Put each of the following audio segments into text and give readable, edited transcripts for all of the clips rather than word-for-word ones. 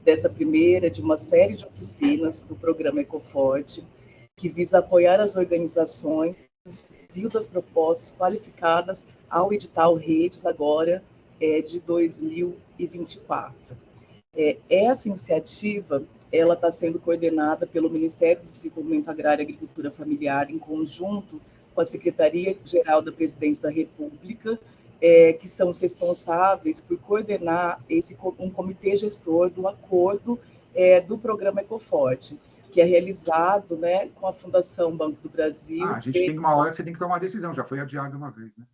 dessa primeira de uma série de oficinas do programa Ecoforte, que visa apoiar as organizações envio das propostas qualificadas ao edital Redes agora de 2024. Essa iniciativa ela está sendo coordenada pelo Ministério do Desenvolvimento Agrário e Agricultura Familiar, em conjunto com a Secretaria-Geral da Presidência da República, que são os responsáveis por coordenar um comitê gestor do acordo do programa Ecoforte, que é realizado, né, com a Fundação Banco do Brasil. A gente tem uma hora que você tem que tomar uma decisão, já foi adiado uma vez, né?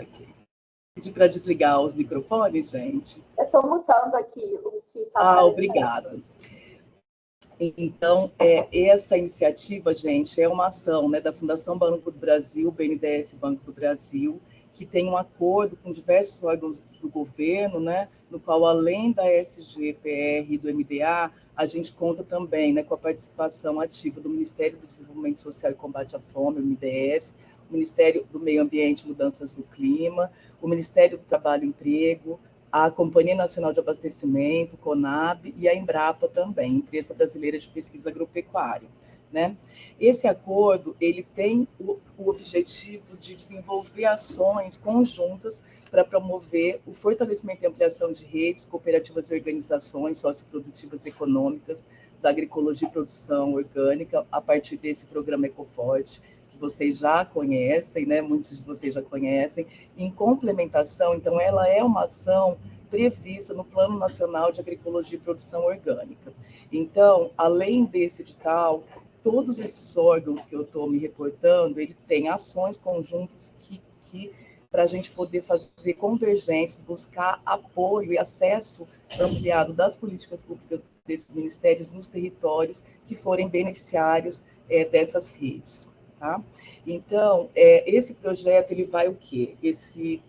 Ok. Pedir para desligar os microfones, gente. Eu estou mutando aqui o que está obrigada. Então, essa iniciativa, gente, é uma ação, né, da Fundação Banco do Brasil, BNDES Banco do Brasil, que tem um acordo com diversos órgãos do governo, né, no qual, além da SGPR e do MDA, a gente conta também, né, com a participação ativa do Ministério do Desenvolvimento Social e Combate à Fome, o MDS, o Ministério do Meio Ambiente e Mudanças do Clima, o Ministério do Trabalho e Emprego, a Companhia Nacional de Abastecimento, CONAB, e a Embrapa também, Empresa Brasileira de Pesquisa Agropecuária, né? Esse acordo ele tem o objetivo de desenvolver ações conjuntas para promover o fortalecimento e ampliação de redes, cooperativas e organizações socioprodutivas econômicas da agroecologia e produção orgânica, a partir desse programa Ecoforte, que vocês já conhecem, né? Muitos de vocês já conhecem. Em complementação, então, ela é uma ação prevista no Plano Nacional de Agroecologia e Produção Orgânica. Então, além desse edital, todos esses órgãos que eu estou me reportando, ele tem ações conjuntas que para a gente poder fazer convergências, buscar apoio e acesso ampliado das políticas públicas desses ministérios nos territórios que forem beneficiários dessas redes. Tá? Então, esse projeto, ele vai o quê? Esse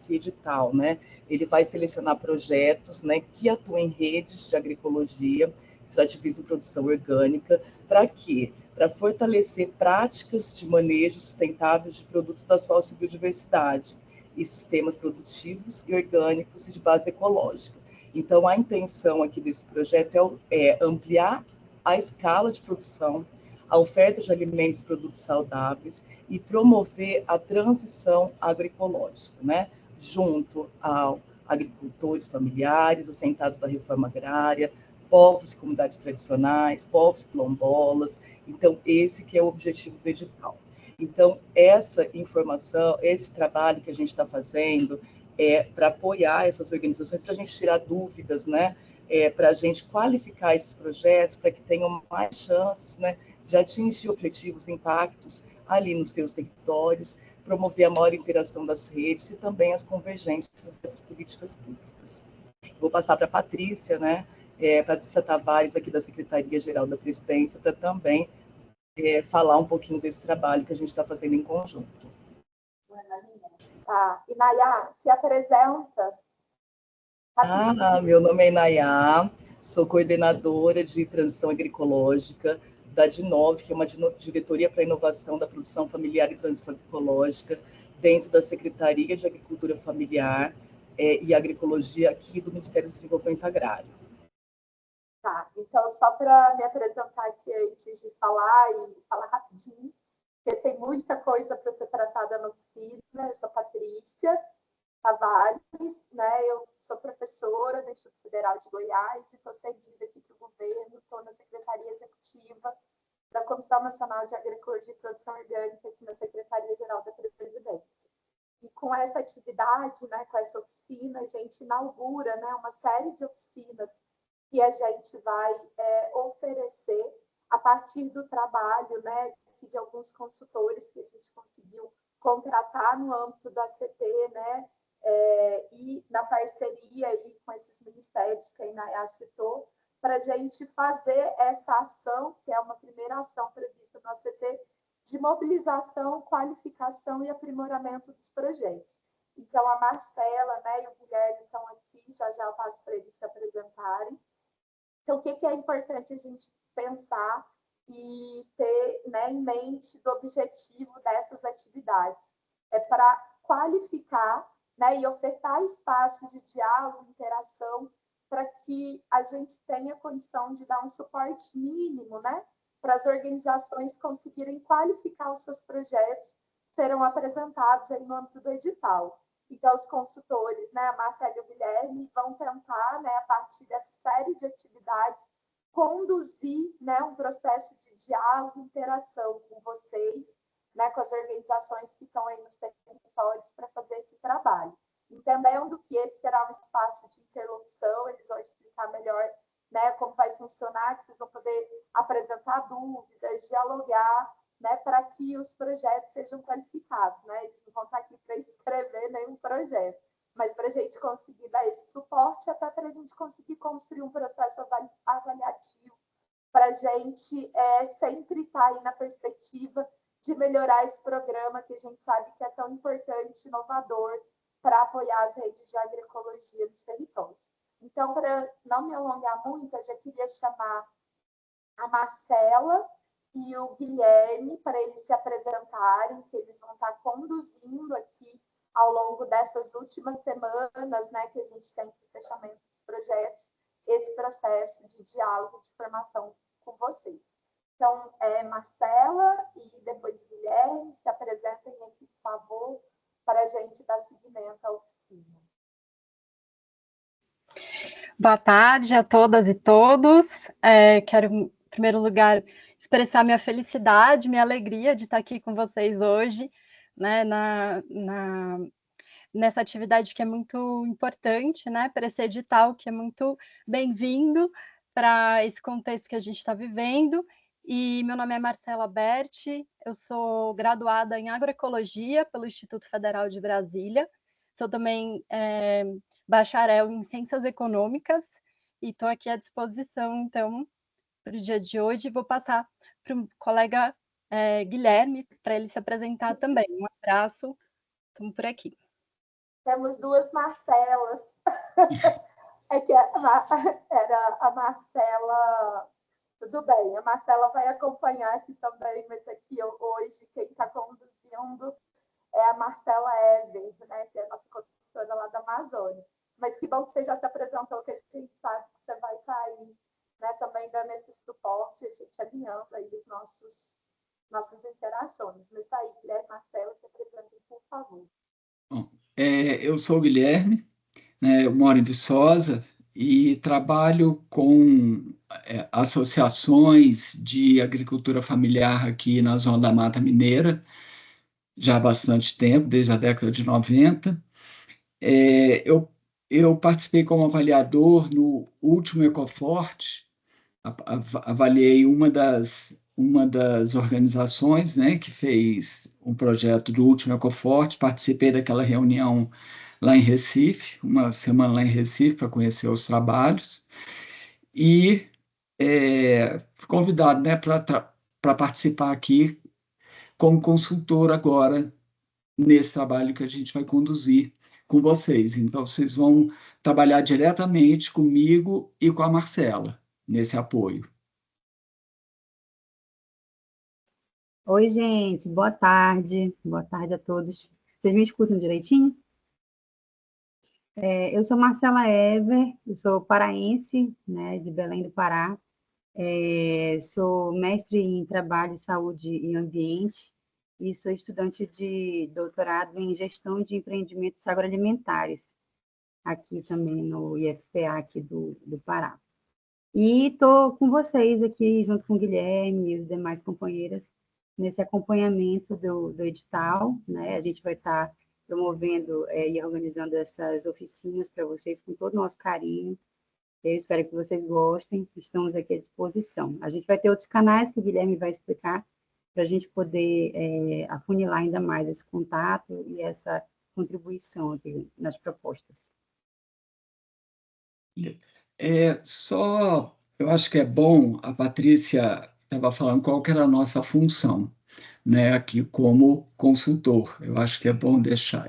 edital, né? Ele vai selecionar projetos, né, que atuam em redes de agroecologia, extrativismo e produção orgânica, para quê? Para fortalecer práticas de manejo sustentável de produtos da sociobiodiversidade e sistemas produtivos e orgânicos e de base ecológica. Então, a intenção aqui desse projeto é ampliar a escala de produção, a oferta de alimentos e produtos saudáveis e promover a transição agroecológica, né? Junto a agricultores familiares, assentados da reforma agrária, povos e comunidades tradicionais, povos quilombolas. Então, esse que é o objetivo do edital. Então, essa informação, esse trabalho que a gente está fazendo é para apoiar essas organizações, para a gente tirar dúvidas, né? Para a gente qualificar esses projetos, para que tenham mais chances, né, de atingir objetivos, impactos ali nos seus territórios, promover a maior interação das redes e também as convergências dessas políticas públicas. Vou passar para a Patrícia, né? Patrícia Tavares, aqui da Secretaria-Geral da Presidência, para também falar um pouquinho desse trabalho que a gente está fazendo em conjunto. Tá. Inayá, se apresenta. Meu nome é Inayá, sou coordenadora de transição agroecológica da DINOV, que é uma diretoria para a inovação da produção familiar e transição ecológica, dentro da Secretaria de Agricultura Familiar e Agroecologia aqui do Ministério do Desenvolvimento Agrário. Tá, então só para me apresentar aqui antes de falar e falar rapidinho, porque tem muita coisa para ser tratada na oficina. Eu sou Patrícia Tavares, né? Eu sou professora do Instituto Federal de Goiás e estou cedida aqui para o governo, estou na Secretaria Executiva da Comissão Nacional de Agroecologia e Produção Orgânica aqui na Secretaria-Geral da Presidência. E com essa atividade, né, com essa oficina, a gente inaugura, né, uma série de oficinas que a gente vai oferecer a partir do trabalho, né, de alguns consultores que a gente conseguiu contratar no âmbito da CT, né, e na parceria aí com esses ministérios que a Inayá citou, para a gente fazer essa ação, que é uma primeira ação prevista no ACT, de mobilização, qualificação e aprimoramento dos projetos. Então, a Marcela, né, e o Guilherme estão aqui, já eu passo para eles se apresentarem. Então, o que é importante a gente pensar e ter, né, em mente do objetivo dessas atividades? É para qualificar né, e ofertar espaços de diálogo, interação, para que a gente tenha condição de dar um suporte mínimo, né, para as organizações conseguirem qualificar os seus projetos que serão apresentados aí no âmbito do edital. Então, os consultores, né, a Marcela e o Guilherme, vão tentar, né, a partir dessa série de atividades, conduzir, né, um processo de diálogo, interação com vocês, né, com as organizações que estão aí nos territórios para fazer esse trabalho. Entendendo que esse será um espaço de interlocução, eles vão explicar melhor, né, como vai funcionar, que vocês vão poder apresentar dúvidas, dialogar, né, para que os projetos sejam qualificados, né? Eles não vão estar aqui para escrever nenhum projeto, mas para a gente conseguir dar esse suporte, até para a gente conseguir construir um processo avaliativo, para a gente sempre estar aí na perspectiva de melhorar esse programa que a gente sabe que é tão importante, inovador, para apoiar as redes de agroecologia nos territórios. Então, para não me alongar muito, eu já queria chamar a Marcela e o Guilherme para eles se apresentarem, que eles vão estar conduzindo aqui ao longo dessas últimas semanas, né, que a gente tem para o fechamento dos projetos, esse processo de diálogo, de formação com vocês. Então, Marcela e depois Guilherme, se apresentem aqui, por favor, para a gente dar seguimento à oficina. Boa tarde a todas e todos. Quero, em primeiro lugar, expressar minha felicidade, minha alegria de estar aqui com vocês hoje, né, nessa atividade que é muito importante, né, para esse edital, que é muito bem-vindo para esse contexto que a gente está vivendo. E meu nome é Marcela Berti, eu sou graduada em agroecologia pelo Instituto Federal de Brasília, sou também bacharel em ciências econômicas e estou aqui à disposição, então, para o dia de hoje. Vou passar para o colega Guilherme, para ele se apresentar também. Um abraço, estamos por aqui. Temos duas Marcelas. É que era a Marcela... Tudo bem, a Marcela vai acompanhar aqui também, mas aqui hoje quem está conduzindo é a Marcela Ever, né, que é a nossa consultora lá da Amazônia. Mas que bom que você já se apresentou, que a gente sabe que você vai estar aí, né, também dando esse suporte, a gente alinhando aí as nossas interações. Mas tá aí, Guilherme, Marcela, se apresentem, por favor. Bom, eu sou o Guilherme, né, eu moro em Viçosa e trabalho com associações de agricultura familiar aqui na Zona da Mata Mineira, já há bastante tempo, desde a década de 90. Eu participei como avaliador no último Ecoforte, avaliei uma das organizações, né, que fez um projeto do último Ecoforte, participei daquela reunião lá em Recife, uma semana lá em Recife para conhecer os trabalhos, e fui convidado, né, para participar aqui como consultor agora nesse trabalho que a gente vai conduzir com vocês. Então, vocês vão trabalhar diretamente comigo e com a Marcela nesse apoio. Oi, gente, boa tarde a todos. Vocês me escutam direitinho? Eu sou Marcela Ever, eu sou paraense, né, de Belém do Pará, sou mestre em Trabalho, Saúde e Ambiente e sou estudante de doutorado em Gestão de Empreendimentos Agroalimentares, aqui também no IFPA aqui do Pará. E estou com vocês aqui, junto com o Guilherme e os demais companheiras, nesse acompanhamento do edital, né? A gente vai estar promovendo e organizando essas oficinas para vocês com todo o nosso carinho. Eu espero que vocês gostem, estamos aqui à disposição. A gente vai ter outros canais que o Guilherme vai explicar para a gente poder afunilar ainda mais esse contato e essa contribuição aqui nas propostas. Eu acho que é bom, a Patrícia estava falando qual que era a nossa função, né, aqui como consultor. Eu acho que é bom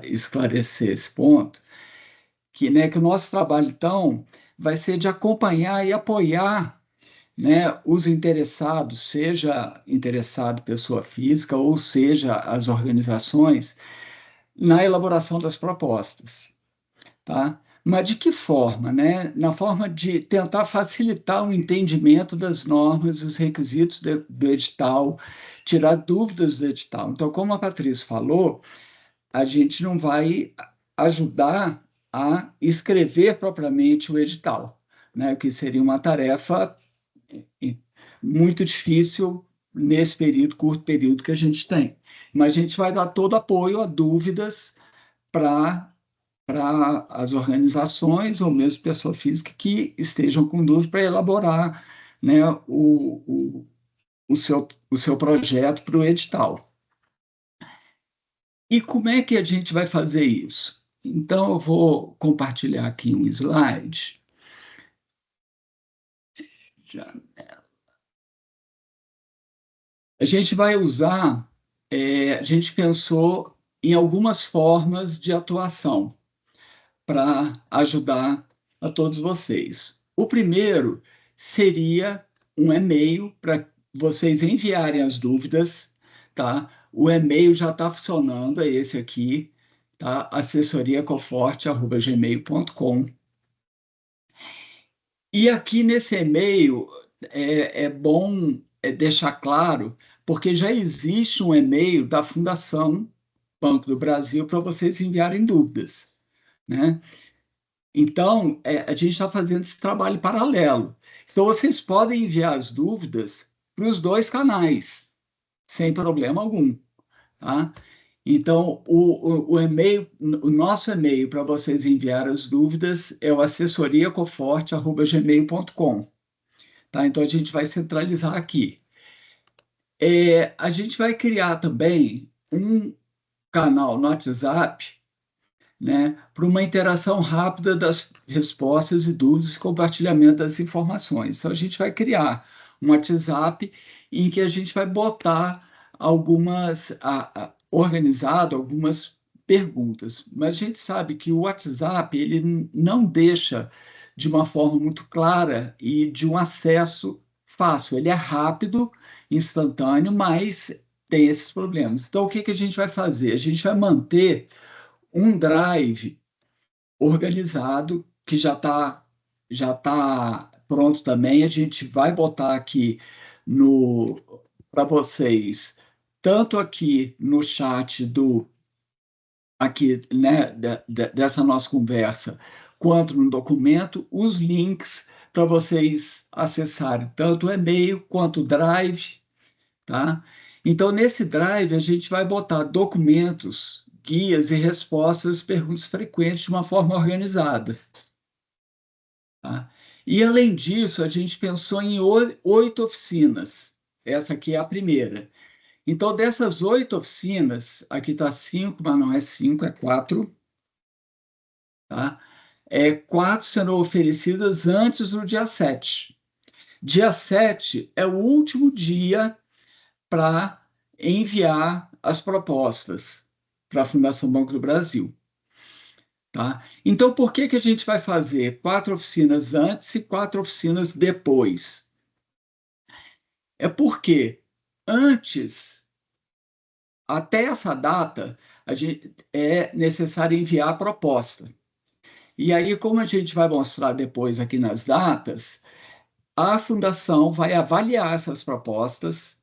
esclarecer esse ponto, que o nosso trabalho, então, vai ser de acompanhar e apoiar, né, os interessados, seja interessado pessoa física ou seja as organizações, na elaboração das propostas, tá? Mas de que forma, né? Na forma de tentar facilitar o entendimento das normas, os requisitos do edital, tirar dúvidas do edital. Então, como a Patrícia falou, a gente não vai ajudar a escrever propriamente o edital, né? O que seria uma tarefa muito difícil nesse período, curto período que a gente tem. Mas a gente vai dar todo apoio a dúvidas para as organizações ou mesmo pessoa física que estejam com dúvida para elaborar, né, o seu projeto para o edital. E como é que a gente vai fazer isso? Então, eu vou compartilhar aqui um slide. A gente vai usar, a gente pensou em algumas formas de atuação para ajudar a todos vocês. O primeiro seria um e-mail para vocês enviarem as dúvidas, tá? O e-mail já está funcionando, é esse aqui, tá? assessoriaconforte@gmail.com. E aqui nesse e-mail é bom deixar claro, porque já existe um e-mail da Fundação Banco do Brasil para vocês enviarem dúvidas, né? Então, a gente está fazendo esse trabalho paralelo. Então, vocês podem enviar as dúvidas para os dois canais, sem problema algum, tá? Então, o e-mail, o nosso e-mail para vocês enviar as dúvidas é o assessoriaconforte@gmail.com, tá? Então, a gente vai centralizar aqui. A gente vai criar também um canal no WhatsApp, né, para uma interação rápida das respostas e dúvidas e compartilhamento das informações. Então, a gente vai criar um WhatsApp em que a gente vai botar organizado algumas perguntas, mas a gente sabe que o WhatsApp ele não deixa de uma forma muito clara e de um acesso fácil. Ele é rápido, instantâneo, mas tem esses problemas. Então, o que a gente vai fazer? A gente vai manter um drive organizado, que já tá pronto também. A gente vai botar aqui para vocês, tanto aqui no chat aqui, né, dessa nossa conversa, quanto no documento, os links para vocês acessarem tanto o e-mail quanto o drive, tá? Então, nesse drive, a gente vai botar documentos, guias e respostas às perguntas frequentes de uma forma organizada, tá? E, além disso, a gente pensou em 8 oficinas. Essa aqui é a primeira. Então, dessas 8 oficinas, aqui está 5, mas não é 5, é 4. Tá? 4 serão oferecidas antes do dia 7. Dia 7 é o último dia para enviar as propostas para a Fundação Banco do Brasil. Tá? Então, por que a gente vai fazer 4 oficinas antes e 4 oficinas depois? É porque antes, até essa data, é necessário enviar a proposta. E aí, como a gente vai mostrar depois aqui nas datas, a Fundação vai avaliar essas propostas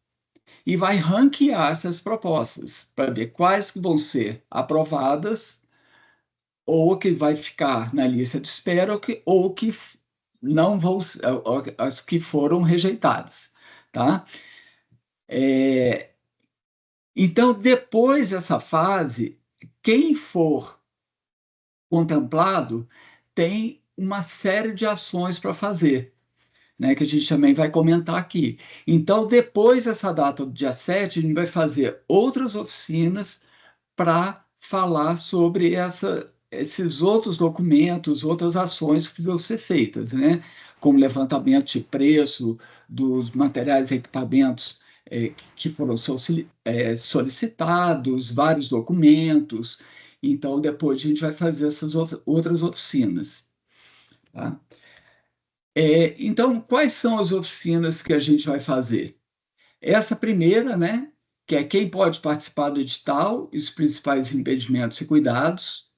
e vai ranquear essas propostas para ver quais que vão ser aprovadas ou que vai ficar na lista de espera ou que não vão, as que foram rejeitadas, tá? Então, depois dessa fase, quem for contemplado tem uma série de ações para fazer, né, que a gente também vai comentar aqui. Então, depois dessa data do dia 7, a gente vai fazer outras oficinas para falar sobre esses outros documentos, outras ações que precisam ser feitas, né, como levantamento de preço dos materiais e equipamentos que foram solicitados, vários documentos. Então, depois a gente vai fazer essas outras oficinas. Tá? Então, quais são as oficinas que a gente vai fazer? Essa primeira, né, que é quem pode participar do edital e os principais impedimentos e cuidados,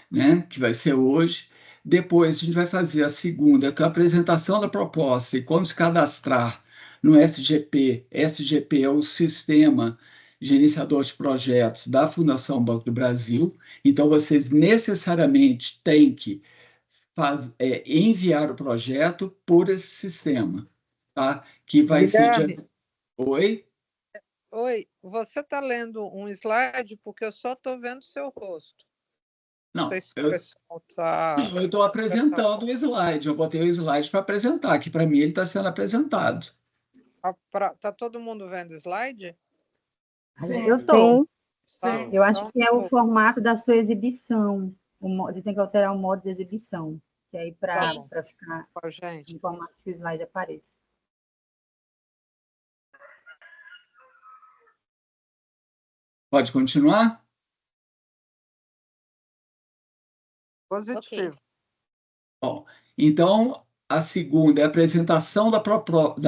né, que vai ser hoje. Depois, a gente vai fazer a segunda, que é a apresentação da proposta e como se cadastrar no SGP. SGP é o Sistema Gerenciador de Projetos da Fundação Banco do Brasil. Então, vocês necessariamente têm que enviar o projeto por esse sistema, tá? Que vai Guilherme, ser... Oi? Oi, você está lendo um slide porque eu só estou vendo seu rosto. Não, sei se o pessoal tá... eu estou apresentando o slide. Eu botei o slide para apresentar, que para mim ele está sendo apresentado. Tá todo mundo vendo o slide? Eu estou. Tá. Eu acho que é o formato da sua exibição. Você tem que alterar o modo de exibição, que aí para ficar gente, no formato que o slide apareça. Pode continuar? Positivo. Ok. Bom, então, a segunda é a apresentação da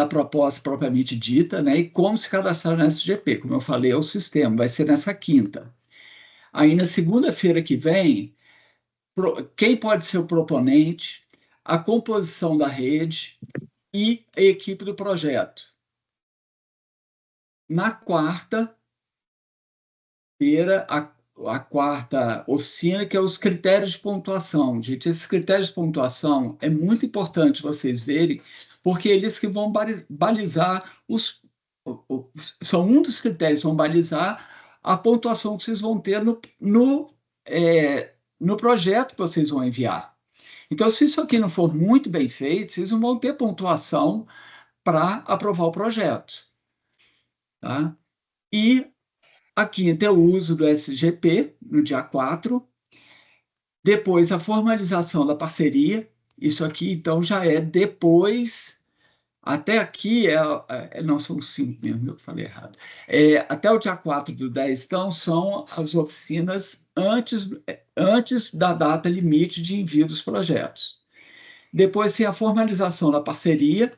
proposta propriamente dita, né, e como se cadastrar no SGP. Como eu falei, é o sistema, vai ser nessa quinta. Aí, na segunda-feira que vem, quem pode ser o proponente, a composição da rede e a equipe do projeto. Na quarta-feira, a quarta oficina, que é os critérios de pontuação. Gente, esses critérios de pontuação é muito importante vocês verem, porque eles que vão balizar são um dos critérios, vão balizar a pontuação que vocês vão ter no projeto que vocês vão enviar. Então, se isso aqui não for muito bem feito, vocês não vão ter pontuação para aprovar o projeto. Tá? E a quinta é o uso do SGP, no dia 4. Depois, a formalização da parceria. Isso aqui, então, já é depois. Até aqui, não são 5 mesmo, eu falei errado. Até o dia 4/10, então, são as oficinas antes da data limite de envio dos projetos. Depois, tem a formalização da parceria,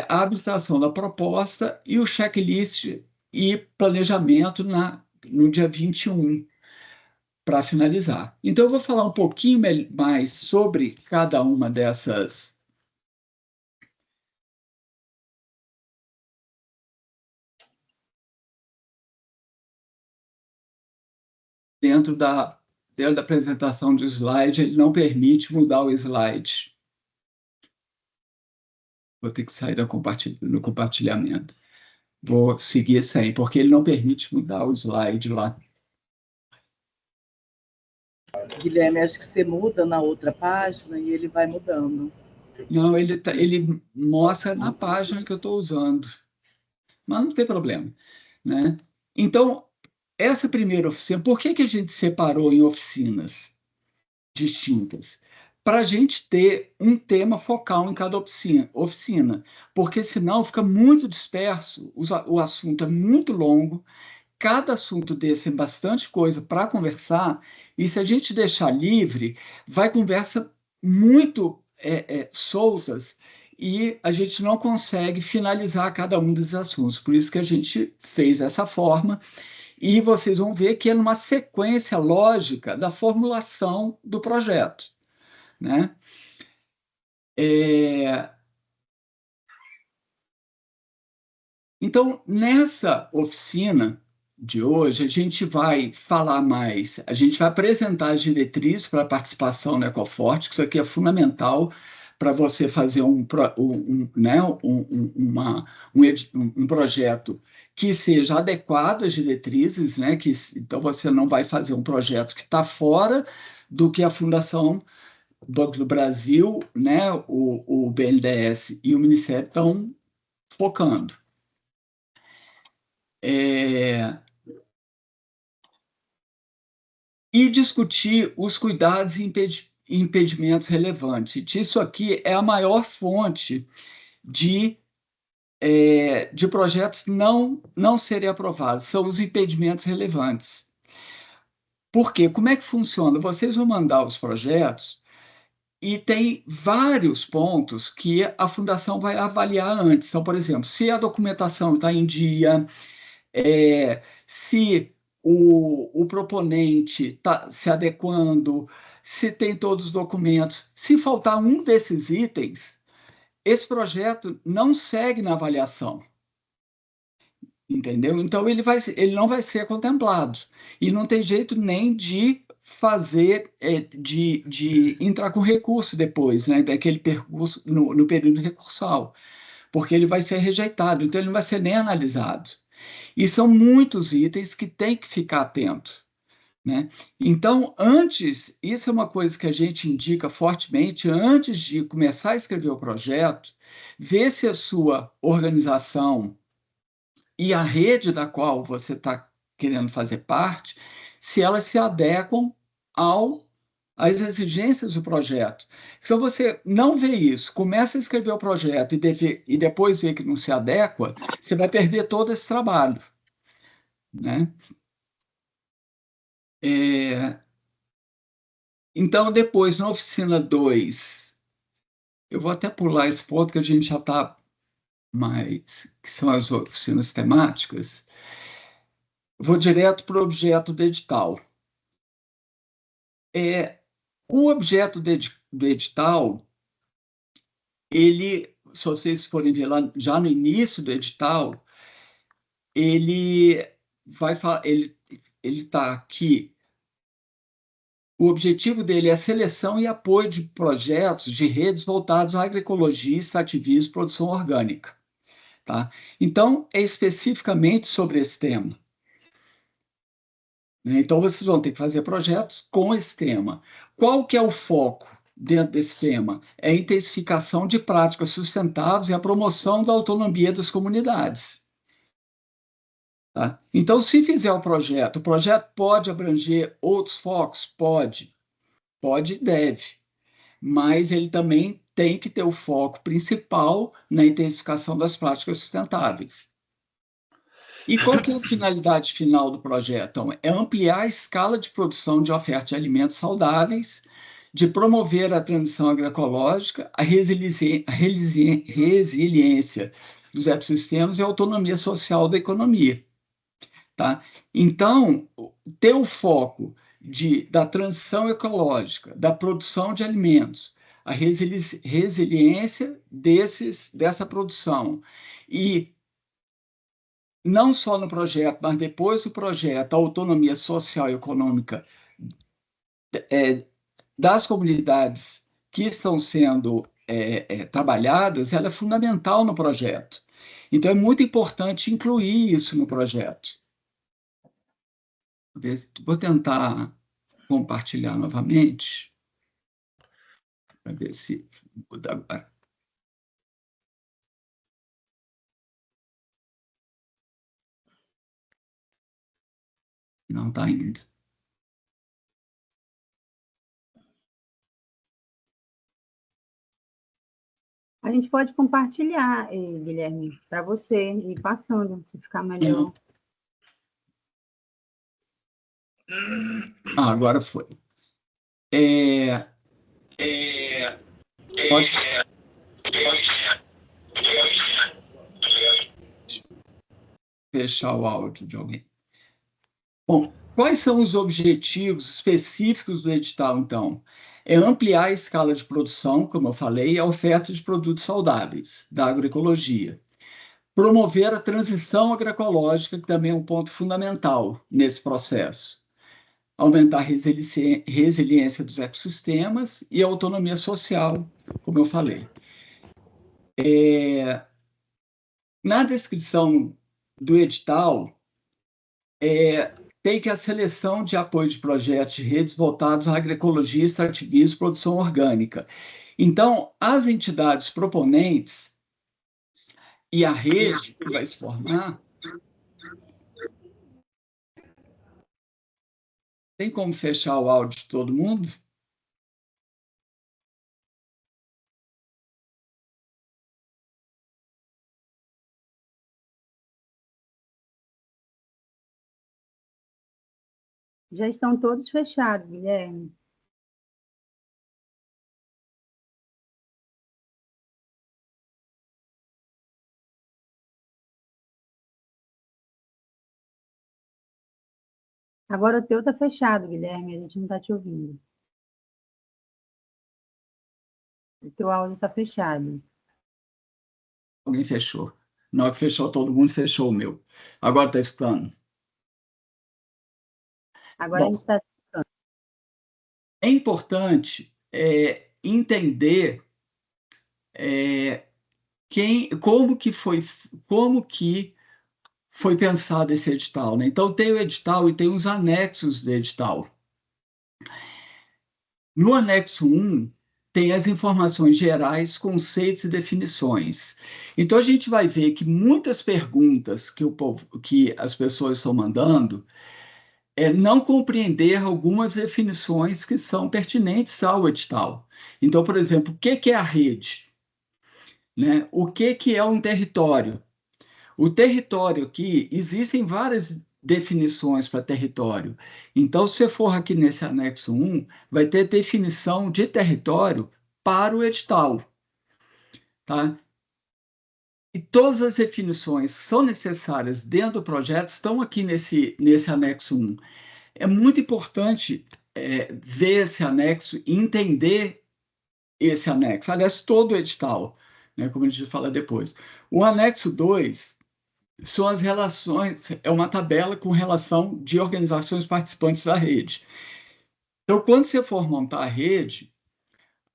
a habilitação da proposta e o checklist e planejamento no dia 21, para finalizar. Então, eu vou falar um pouquinho mais sobre cada uma dessas. Dentro da apresentação do slide, ele não permite mudar o slide. Vou ter que sair no compartilhamento. Vou seguir sem, porque ele não permite mudar o slide lá. Guilherme, acho que você muda na outra página e ele vai mudando. Não, ele mostra na página que eu estou usando. Mas não tem problema, né? Então, essa primeira oficina, por que a gente separou em oficinas distintas? Para a gente ter um tema focal em cada oficina, porque senão fica muito disperso, o assunto é muito longo, cada assunto desse tem bastante coisa para conversar, e se a gente deixar livre, vai conversa muito soltas, e a gente não consegue finalizar cada um desses assuntos. Por isso que a gente fez essa forma, e vocês vão ver que é numa sequência lógica da formulação do projeto, né? Então, nessa oficina de hoje, a gente vai falar mais, a gente vai apresentar as diretrizes para a participação no Ecoforte, que isso aqui é fundamental para você fazer um projeto que seja adequado às diretrizes, né? Então, você não vai fazer um projeto que está fora do que a Fundação Banco do Brasil, né, o BNDES e o Ministério estão focando. E discutir os cuidados e impedimentos relevantes. Isso aqui é a maior fonte de projetos não serem aprovados, são os impedimentos relevantes. Por quê? Como é que funciona? Vocês vão mandar os projetos E tem vários pontos que a fundação vai avaliar antes. Então, por exemplo, se a documentação está em dia, se o proponente está se adequando, se tem todos os documentos. Se faltar um desses itens, esse projeto não segue na avaliação. Entendeu? Então, ele não vai ser contemplado. E não tem jeito nem de fazer, de entrar com recurso depois, né, daquele percurso, no período recursal, porque ele vai ser rejeitado, então ele não vai ser nem analisado. E são muitos itens que tem que ficar atento, né? Então, isso é uma coisa que a gente indica fortemente, antes de começar a escrever o projeto, ver se a sua organização e a rede da qual você está querendo fazer parte, se elas se adequam às exigências do projeto. Se você não vê isso, começa a escrever o projeto e depois vê que não se adequa, você vai perder todo esse trabalho, né? Então, depois, na oficina 2, eu vou até pular esse ponto que a gente já está mais, que são as oficinas temáticas. Vou direto para o objeto do edital. O objeto do edital, se vocês forem ver lá já no início do edital, ele está aqui. O objetivo dele é a seleção e apoio de projetos de redes voltados à agroecologia, extrativismo e produção orgânica. Tá? Então, é especificamente sobre esse tema. Então, vocês vão ter que fazer projetos com esse tema. Qual que é o foco dentro desse tema? É a intensificação de práticas sustentáveis e a promoção da autonomia das comunidades. Tá? Então, se fizer o projeto pode abranger outros focos? Pode e deve, mas ele também tem que ter o foco principal na intensificação das práticas sustentáveis. E qual que é a finalidade final do projeto? Então, é ampliar a escala de produção de oferta de alimentos saudáveis, de promover a transição agroecológica, a resiliência dos ecossistemas e a autonomia social da economia. Tá? Então, ter o foco da transição ecológica, da produção de alimentos, a resiliência dessa produção e não só no projeto, mas depois do projeto, a autonomia social e econômica das comunidades que estão sendo trabalhadas, ela é fundamental no projeto. Então, é muito importante incluir isso no projeto. Vou tentar compartilhar novamente, para ver se muda agora. Não está indo. A gente pode compartilhar, Guilherme, para você ir passando, se ficar melhor. Agora foi. Pode. Fechar o áudio de alguém. Bom, quais são os objetivos específicos do edital, então? É ampliar a escala de produção, como eu falei, e a oferta de produtos saudáveis da agroecologia. Promover a transição agroecológica, que também é um ponto fundamental nesse processo. Aumentar a resiliência dos ecossistemas e a autonomia social, como eu falei. Na descrição do edital, tem que a seleção de apoio de projetos de redes voltados à agroecologia, extrativismo e produção orgânica. Então, as entidades proponentes e a rede que vai se formar, tem como fechar o áudio de todo mundo? Já estão todos fechados, Guilherme. Agora o teu está fechado, Guilherme, a gente não está te ouvindo. O teu áudio está fechado. Alguém fechou. Na hora que fechou todo mundo, fechou o meu. Agora está escutando. Agora a Bom, gente está... é importante entender como que foi pensado esse edital, né? Então, tem o edital e tem os anexos do edital. No anexo 1, tem as informações gerais, conceitos e definições. Então, a gente vai ver que muitas perguntas que as pessoas estão mandando não compreender algumas definições que são pertinentes ao edital. Então, por exemplo, o que é a rede? Né? O que é um território? O território aqui, existem várias definições para território. Então, se você for aqui nesse anexo 1, vai ter definição de território para o edital. Tá? E todas as definições que são necessárias dentro do projeto estão aqui nesse anexo 1. É muito importante ver esse anexo e entender esse anexo. Aliás, todo o edital, né, como a gente fala depois. O anexo 2 são as relações, é uma tabela com relação de organizações participantes da rede. Então, quando você for montar a rede,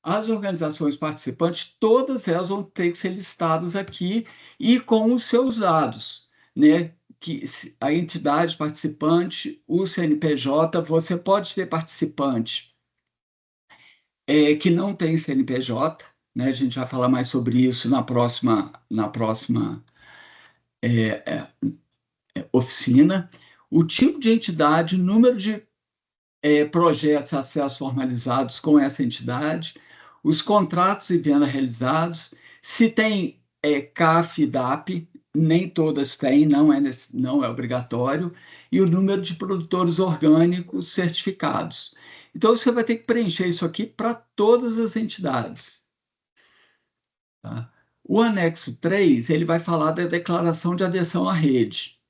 as organizações participantes, todas elas vão ter que ser listadas aqui e com os seus dados, né? Que a entidade participante, o CNPJ, você pode ter participante que não tem CNPJ, né? A gente vai falar mais sobre isso na próxima oficina. O tipo de entidade, o número de projetos a acesso formalizados com essa entidade, os contratos e venda realizados, se tem CAF e DAP, nem todas têm, não é obrigatório, e o número de produtores orgânicos certificados. Então, você vai ter que preencher isso aqui para todas as entidades. Tá? O anexo 3, ele vai falar da declaração de adesão à rede.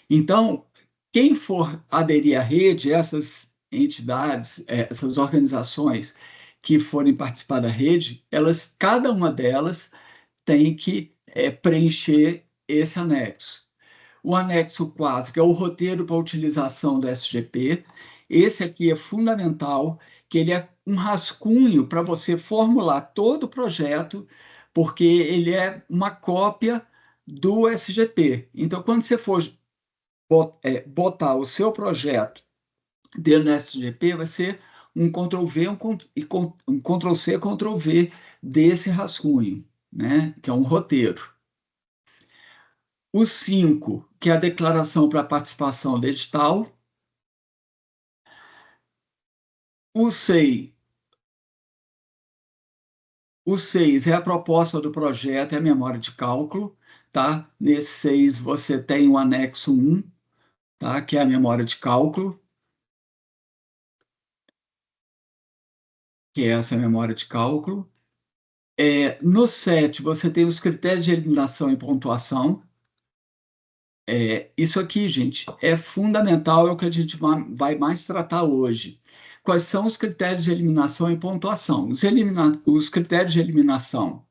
Então, quem for aderir à rede, essas entidades, essas organizações que forem participar da rede, cada uma delas tem que preencher esse anexo. O anexo 4, que é o roteiro para utilização do SGP, esse aqui é fundamental, que ele é um rascunho para você formular todo o projeto, porque ele é uma cópia do SGP. Então, quando você for botar o seu projeto dentro do SGP, vai ser um Ctrl+V, um Ctrl+C, Ctrl+V desse rascunho, né? Que é um roteiro. O 5, que é a declaração para participação do edital. O 6 é a proposta do projeto e a memória de cálculo. Tá? Nesse 6, você tem o anexo 1, tá? Que é a memória de cálculo. Que é essa memória de cálculo. No 7, você tem os critérios de eliminação e pontuação. Isso aqui, gente, é fundamental, é o que a gente vai mais tratar hoje. Quais são os critérios de eliminação e pontuação? Os critérios de eliminação.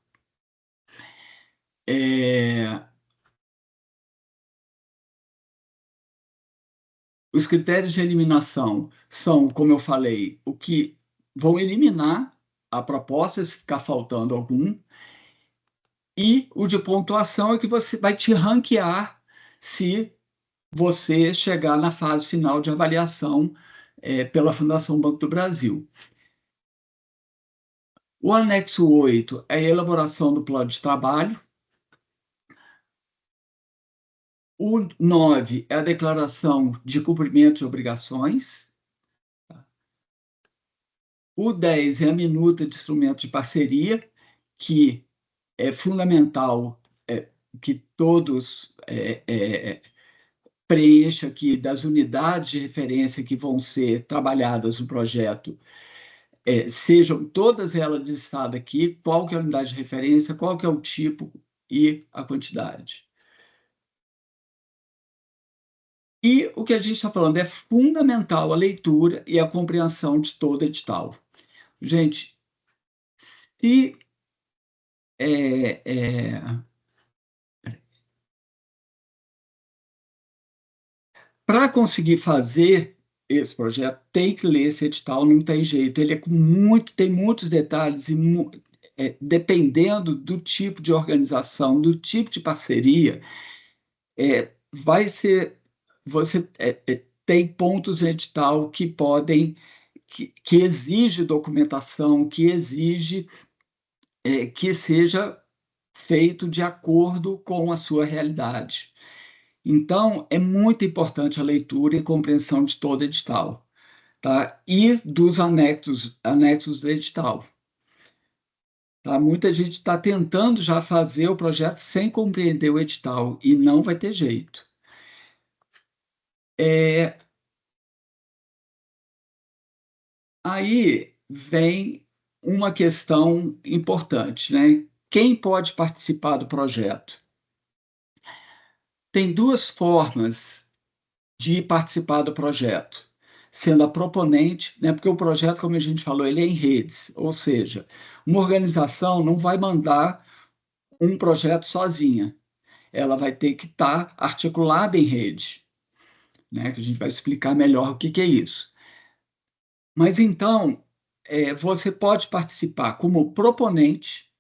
Os critérios de eliminação são, como eu falei, o que vão eliminar a proposta, se ficar faltando algum, e o de pontuação é que você vai te ranquear se você chegar na fase final de avaliação pela Fundação Banco do Brasil. O anexo 8 é a elaboração do plano de trabalho. O 9 é a declaração de cumprimento de obrigações. O 10 é a minuta de instrumento de parceria, que é fundamental que todos preencham aqui das unidades de referência que vão ser trabalhadas no projeto, sejam todas elas listadas aqui, qual que é a unidade de referência, qual que é o tipo e a quantidade. E o que a gente está falando é fundamental a leitura e a compreensão de todo edital. Gente, se para conseguir fazer esse projeto, tem que ler esse edital, não tem jeito. Ele tem muitos detalhes e dependendo do tipo de organização, do tipo de parceria, vai ser. Você tem pontos no edital que podem, que exige documentação, que exige que seja feito de acordo com a sua realidade. Então, é muito importante a leitura e compreensão de todo edital, tá? E dos anexos do edital. Tá? Muita gente está tentando já fazer o projeto sem compreender o edital, e não vai ter jeito. Aí vem uma questão importante, né? Quem pode participar do projeto? Tem duas formas de participar do projeto, sendo a proponente, né? Porque o projeto, como a gente falou, ele é em redes, ou seja, uma organização não vai mandar um projeto sozinha, ela vai ter que estar articulada em rede, né? Que a gente vai explicar melhor o que é isso. Mas então, você pode participar como proponente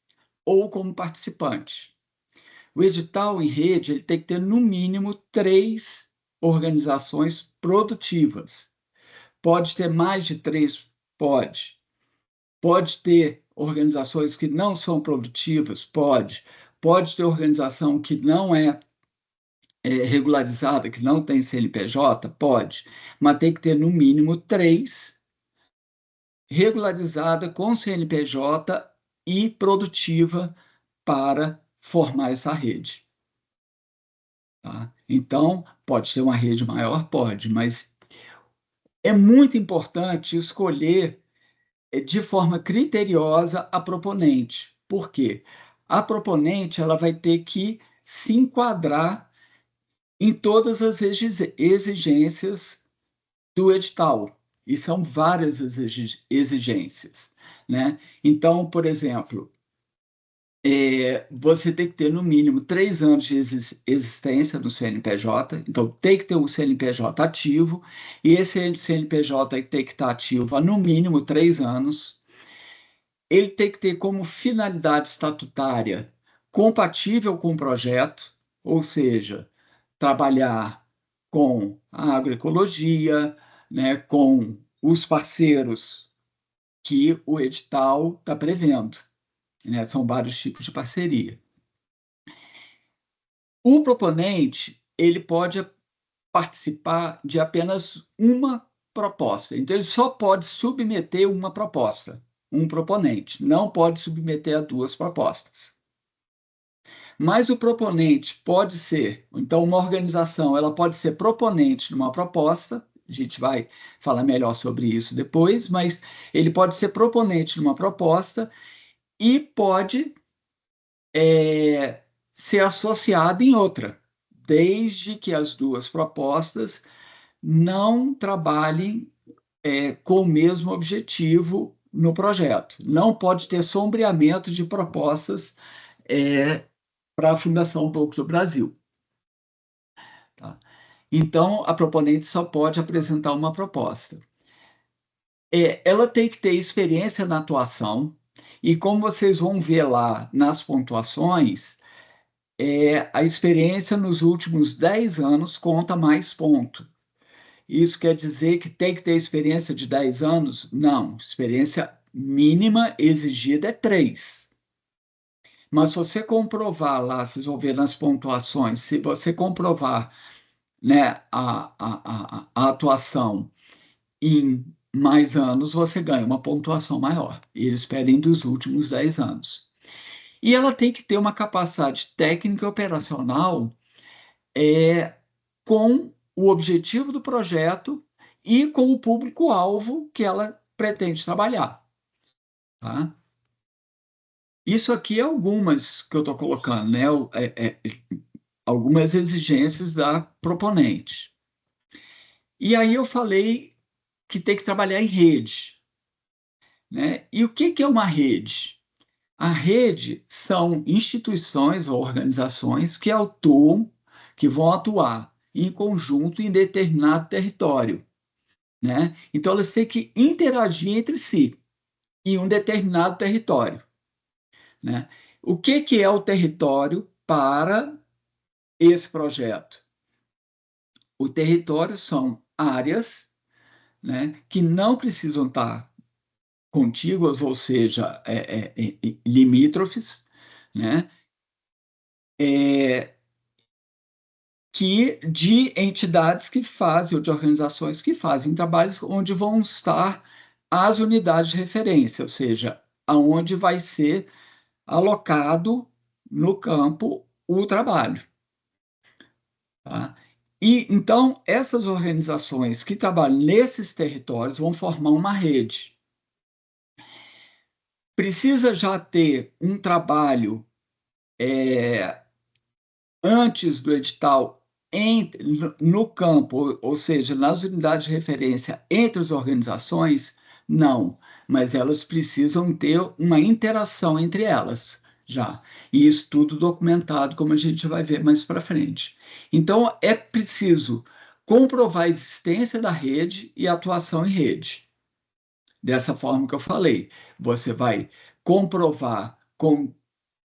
ou como participante. O edital em rede ele tem que ter, no mínimo, 3 organizações produtivas. Pode ter mais de 3? Pode. Pode ter organizações que não são produtivas? Pode. Pode ter organização que não é regularizada, que não tem CNPJ? Pode. Mas tem que ter, no mínimo, 3 regularizada com CNPJ e produtiva para formar essa rede. Tá? Então, pode ter uma rede maior? Pode, mas é muito importante escolher de forma criteriosa a proponente. Por quê? A proponente ela vai ter que se enquadrar em todas as exigências do edital, e são várias as exigências, né? Então, por exemplo, você tem que ter, no mínimo, 3 anos de existência no CNPJ, então tem que ter um CNPJ ativo, e esse CNPJ tem que estar ativo há, no mínimo, 3 anos. Ele tem que ter como finalidade estatutária compatível com o projeto, ou seja, trabalhar com a agroecologia, né, com os parceiros que o edital está prevendo. Né? São vários tipos de parceria. O proponente ele pode participar de apenas uma proposta. Então, ele só pode submeter uma proposta, um proponente. Não pode submeter a 2 propostas. Mas o proponente pode ser, então, uma organização, ela pode ser proponente numa proposta, a gente vai falar melhor sobre isso depois, mas ele pode ser proponente numa proposta e pode ser associado em outra, desde que as 2 propostas não trabalhem com o mesmo objetivo no projeto. Não pode ter sombreamento de propostas para a Fundação Banco do Brasil. Tá? Então, a proponente só pode apresentar uma proposta. Ela tem que ter experiência na atuação, e como vocês vão ver lá nas pontuações, a experiência nos últimos 10 anos conta mais ponto. Isso quer dizer que tem que ter experiência de 10 anos? Não, experiência mínima exigida é 3. Mas se você comprovar lá, vocês vão ver nas pontuações, se você comprovar, né, a atuação em mais anos, você ganha uma pontuação maior. E eles pedem dos últimos 10 anos. E ela tem que ter uma capacidade técnica e operacional com o objetivo do projeto e com o público-alvo que ela pretende trabalhar. Tá? Isso aqui é algumas que eu estou colocando, né? Algumas exigências da proponente. E aí eu falei que tem que trabalhar em rede, né? E o que é uma rede? A rede são instituições ou organizações que atuam, que vão atuar em conjunto em determinado território, né? Então, elas têm que interagir entre si em um determinado território, né? O que é o território para esse projeto? O território são áreas, né, que não precisam estar contíguas, ou seja, limítrofes, né, que de entidades que fazem, ou de organizações que fazem trabalhos onde vão estar as unidades de referência, ou seja, aonde vai ser alocado no campo o trabalho. Tá? E então essas organizações que trabalham nesses territórios vão formar uma rede. Precisa já ter um trabalho antes do edital no campo, ou seja, nas unidades de referência entre as organizações? Não, mas elas precisam ter uma interação entre elas já. E isso tudo documentado, como a gente vai ver mais para frente. Então, é preciso comprovar a existência da rede e a atuação em rede. Dessa forma que eu falei, você vai comprovar com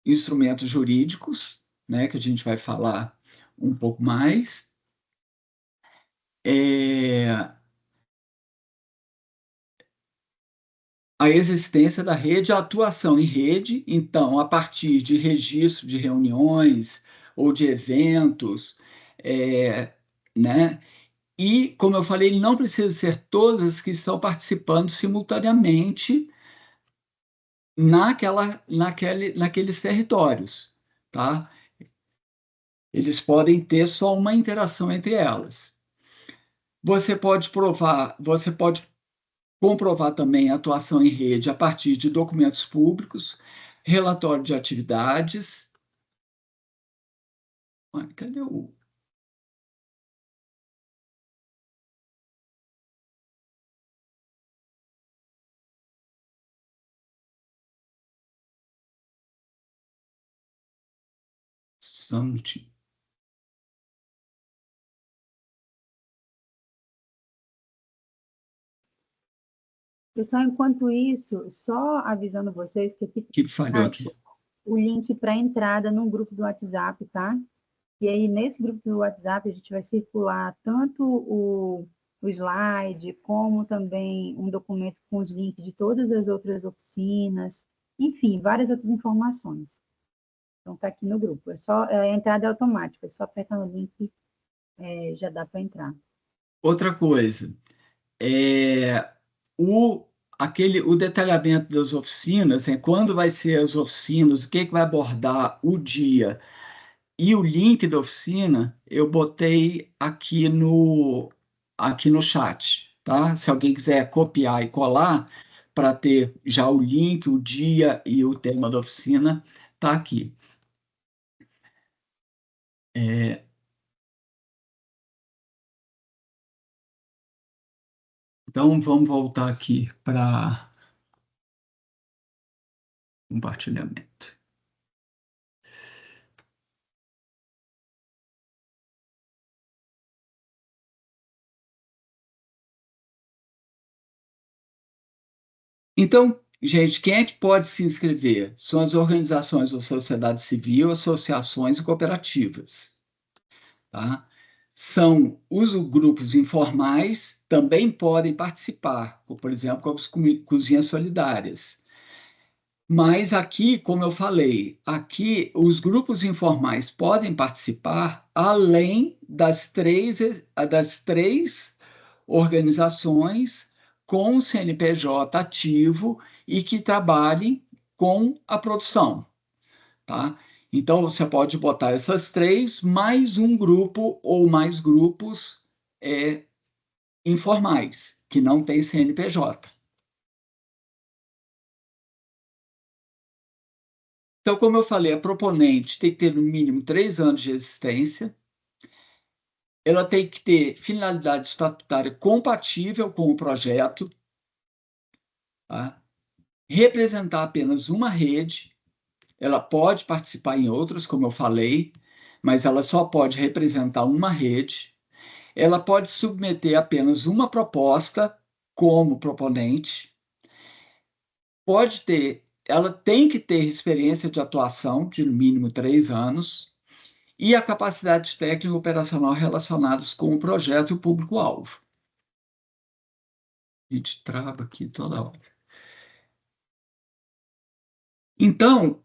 instrumentos jurídicos, né, que a gente vai falar um pouco mais, a existência da rede, a atuação em rede, então, a partir de registro de reuniões ou de eventos, né? E, como eu falei, não precisa ser todas que estão participando simultaneamente naqueles territórios, tá? Eles podem ter só uma interação entre elas. Você pode comprovar também a atuação em rede a partir de documentos públicos, relatório de atividades. Cadê o... Só um minutinho. Pessoal, enquanto isso, só avisando vocês Que falhou aqui. O link para entrada no grupo do WhatsApp, tá? E aí, nesse grupo do WhatsApp, a gente vai circular tanto o slide, como também um documento com os links de todas as outras oficinas, enfim, várias outras informações. Então, está aqui no grupo. A entrada é automática, é só apertar no link, já dá para entrar. Outra coisa, o detalhamento das oficinas, quando vai ser as oficinas, o que vai abordar o dia, e o link da oficina, eu botei aqui no chat, tá? Se alguém quiser copiar e colar, para ter já o link, o dia e o tema da oficina, tá aqui. Então, vamos voltar aqui para compartilhamento. Então, gente, quem é que pode se inscrever? São as organizações da sociedade civil, associações e cooperativas. Tá? São os grupos informais, também podem participar, por exemplo, com as cozinhas solidárias. Mas aqui, como eu falei, aqui os grupos informais podem participar além das três organizações com o CNPJ ativo e que trabalhem com a produção, tá? Então, você pode botar essas três, mais um grupo ou mais grupos informais, que não tem CNPJ. Então, como eu falei, a proponente tem que ter no mínimo 3 anos de existência, ela tem que ter finalidade estatutária compatível com o projeto, tá? Representar apenas uma rede, ela pode participar em outras, como eu falei, mas ela só pode representar uma rede. Ela pode submeter apenas uma proposta como proponente, ela tem que ter experiência de atuação de no mínimo 3 anos e a capacidade técnica e operacional relacionadas com o projeto e o público-alvo. A gente trava aqui toda hora. Então,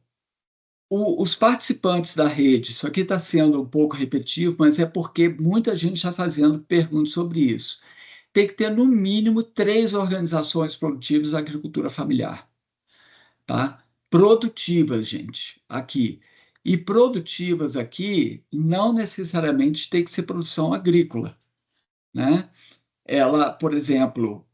os participantes da rede, isso aqui está sendo um pouco repetitivo, mas é porque muita gente está fazendo perguntas sobre isso. Tem que ter, no mínimo, 3 organizações produtivas da agricultura familiar. Tá? Produtivas, gente, aqui. E produtivas aqui não necessariamente tem que ser produção agrícola, né? Ela, por exemplo,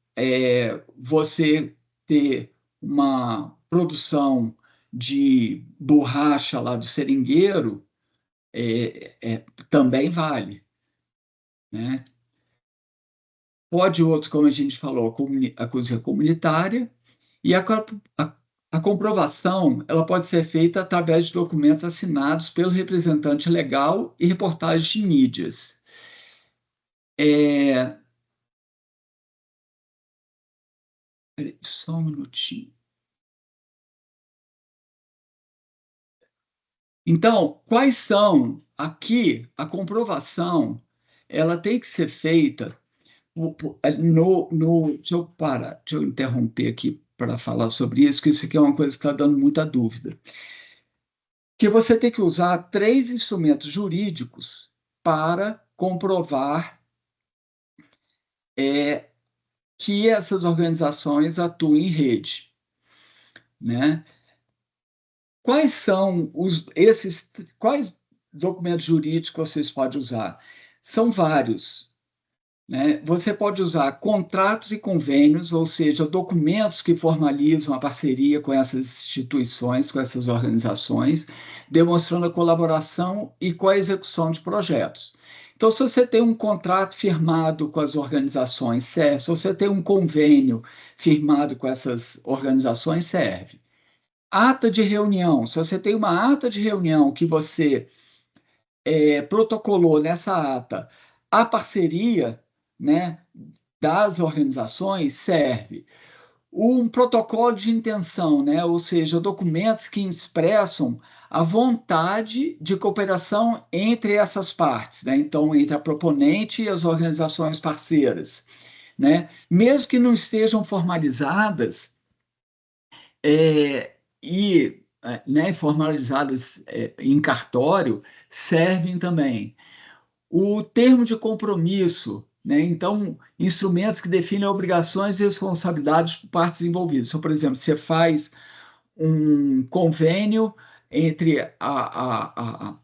você ter uma produção de borracha lá do seringueiro também vale, né? Pode outros, como a gente falou, a cozinha comunitária, e a comprovação ela pode ser feita através de documentos assinados pelo representante legal e reportagens de mídias. Só um minutinho. Então, quais são aqui a comprovação? Ela tem que ser feita deixa eu interromper aqui para falar sobre isso, que isso aqui é uma coisa que está dando muita dúvida. Que você tem que usar 3 instrumentos jurídicos para comprovar que essas organizações atuam em rede, né? Quais documentos jurídicos vocês podem usar? São vários, né? Você pode usar contratos e convênios, ou seja, documentos que formalizam a parceria com essas instituições, com essas organizações, demonstrando a colaboração e com a execução de projetos. Então, se você tem um contrato firmado com as organizações, serve. Se você tem um convênio firmado com essas organizações, serve. Ata de reunião. Se você tem uma ata de reunião que você protocolou nessa ata a parceria, né, das organizações, serve. Um protocolo de intenção, né, ou seja, documentos que expressam a vontade de cooperação entre essas partes, né, então, entre a proponente e as organizações parceiras, né, mesmo que não estejam formalizadas, né, formalizadas em cartório, servem também. O termo de compromisso, né, então, instrumentos que definem obrigações e responsabilidades por partes envolvidas. Então, por exemplo, você faz um convênio entre a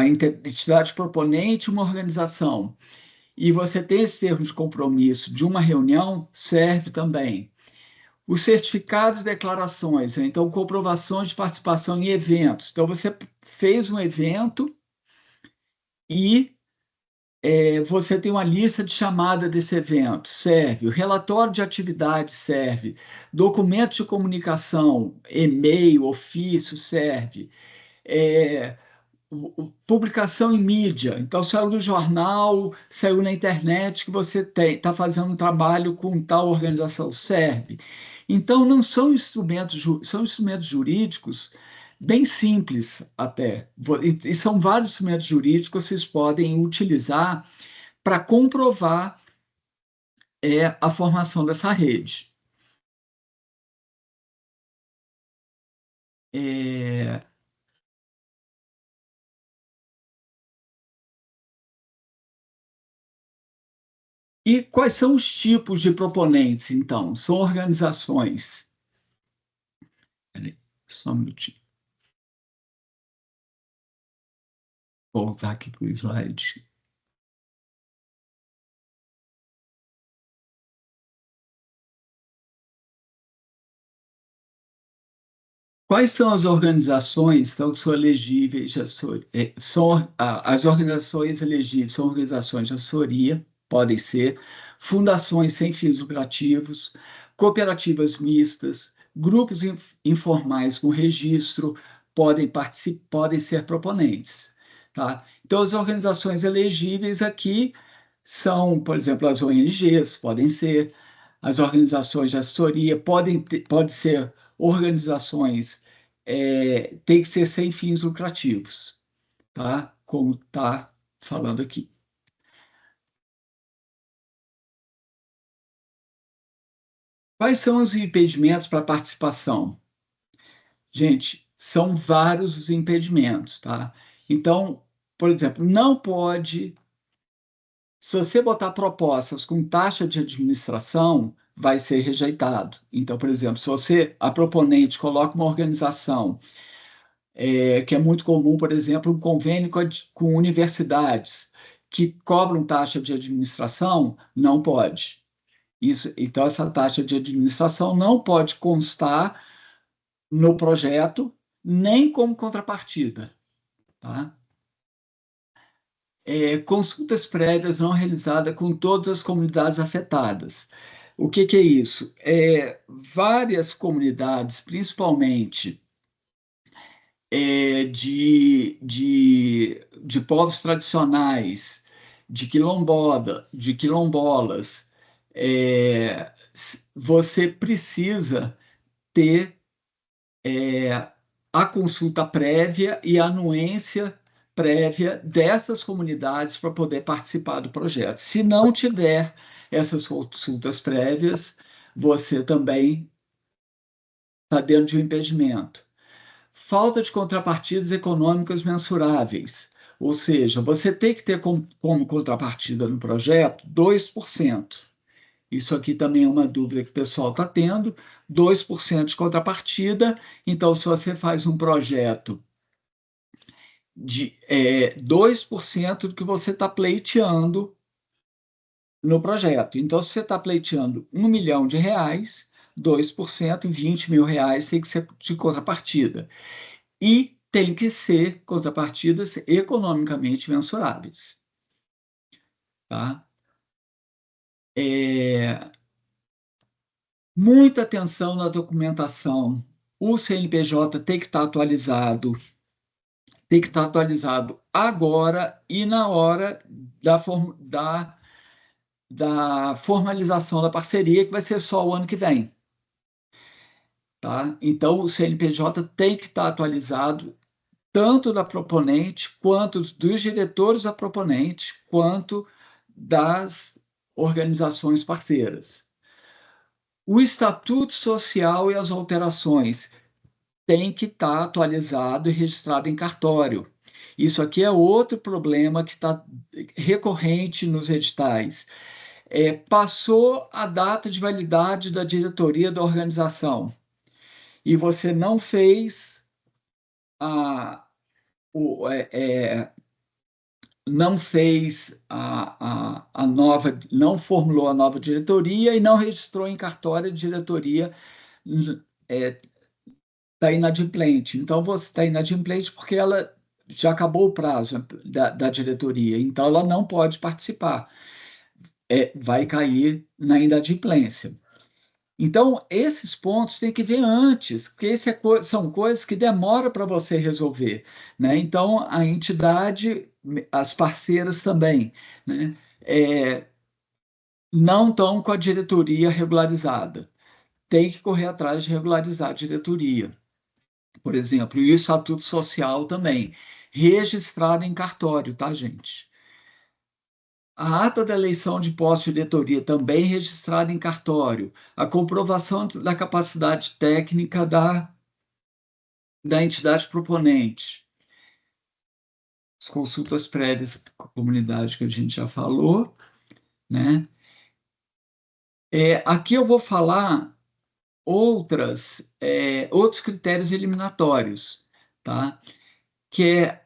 entidade proponente e uma organização, e você tem esse termo de compromisso de uma reunião, serve também. Os certificados e declarações, né? Então, comprovações de participação em eventos. Então, você fez um evento e você tem uma lista de chamada desse evento, serve. O relatório de atividade serve. Documento de comunicação, e-mail, ofício, serve. Publicação em mídia. Então, saiu no jornal, saiu na internet que você está fazendo um trabalho com tal organização, serve. Então, não são instrumentos, são instrumentos jurídicos bem simples até. E são vários instrumentos jurídicos que vocês podem utilizar para comprovar a formação dessa rede. E quais são os tipos de proponentes, então? São organizações. Peraí, só um minutinho. Vou voltar aqui para o slide. Quais são as organizações então, que são elegíveis? As organizações elegíveis são organizações de assessoria, podem ser fundações sem fins lucrativos, cooperativas mistas, grupos informais com registro, podem ser proponentes. Tá? Então, as organizações elegíveis aqui são, por exemplo, as ONGs, podem ser, as organizações de assessoria, pode ser organizações, tem que ser sem fins lucrativos, tá? Como está falando aqui. Quais são os impedimentos para participação? Gente, são vários os impedimentos, tá? Então, por exemplo, não pode. Se você botar propostas com taxa de administração, vai ser rejeitado. Então, por exemplo, se você, a proponente, coloca uma organização, que é muito comum, por exemplo, um convênio com universidades que cobram taxa de administração, não pode. Então, essa taxa de administração não pode constar no projeto, nem como contrapartida. Tá? Consultas prévias não realizadas com todas as comunidades afetadas. O que é isso? Várias comunidades, principalmente de povos tradicionais, de quilombolas, você precisa ter a consulta prévia e a anuência prévia dessas comunidades para poder participar do projeto. Se não tiver essas consultas prévias, você também está dentro de um impedimento. Falta de contrapartidas econômicas mensuráveis, ou seja, você tem que ter como contrapartida no projeto 2%. Isso aqui também é uma dúvida que o pessoal está tendo, 2% de contrapartida. Então, se você faz um projeto de 2% do que você está pleiteando no projeto. Então, se você está pleiteando R$1 milhão, 2%, R$20 mil tem que ser de contrapartida. E tem que ser contrapartidas economicamente mensuráveis. Tá? Muita atenção na documentação. O CNPJ tem que estar atualizado. Tem que estar atualizado agora e na hora da formalização da parceria, que vai ser só o ano que vem. Tá? Então, o CNPJ tem que estar atualizado tanto da proponente, quanto dos diretores da proponente, quanto das organizações parceiras. O estatuto social e as alterações tem que estar atualizado e registrado em cartório. Isso aqui é outro problema que está recorrente nos editais. Passou a data de validade da diretoria da organização e você não fez não formulou a nova diretoria e não registrou em cartório de diretoria, está inadimplente. Então, você está inadimplente porque ela já acabou o prazo da diretoria, então ela não pode participar. Vai cair na inadimplência. Então, esses pontos tem que ver antes, porque são coisas que demoram para você resolver. Né? Então, a entidade, as parceiras também, né? Não estão com a diretoria regularizada. Tem que correr atrás de regularizar a diretoria. Por exemplo, e o estatuto social também, registrado em cartório, tá, gente? A ata da eleição de posto de diretoria também registrada em cartório. A comprovação da capacidade técnica da entidade proponente. As consultas prévias com a comunidade que a gente já falou. Né? Aqui eu vou falar outros critérios eliminatórios, tá? Que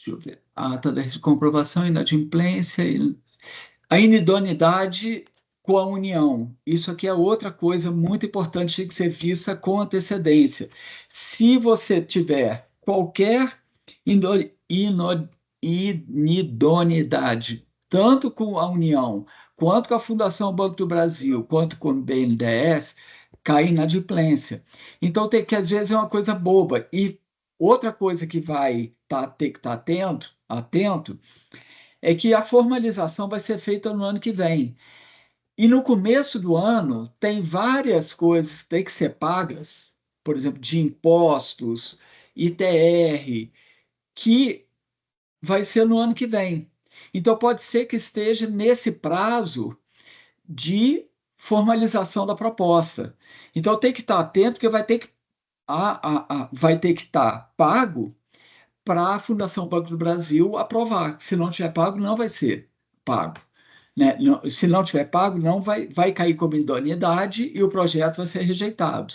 deixa eu ver, a ata da comprovação, inadimplência, a inidoneidade com a União. Isso aqui é outra coisa muito importante, tem que ser vista com antecedência. Se você tiver qualquer inidoneidade, tanto com a União, quanto com a Fundação Banco do Brasil, quanto com o BNDES, cai inadimplência. Então, tem que, às vezes, é uma coisa boba. E outra coisa que vai ter que estar atento é que a formalização vai ser feita no ano que vem. E no começo do ano, tem várias coisas que têm que ser pagas, por exemplo, de impostos, ITR, que vai ser no ano que vem. Então, pode ser que esteja nesse prazo de formalização da proposta. Então, tem que estar atento, porque vai ter que estar pago para a Fundação Banco do Brasil aprovar. Se não tiver pago, não vai ser pago. Né? Se não tiver pago, não vai cair como idoneidade e o projeto vai ser rejeitado.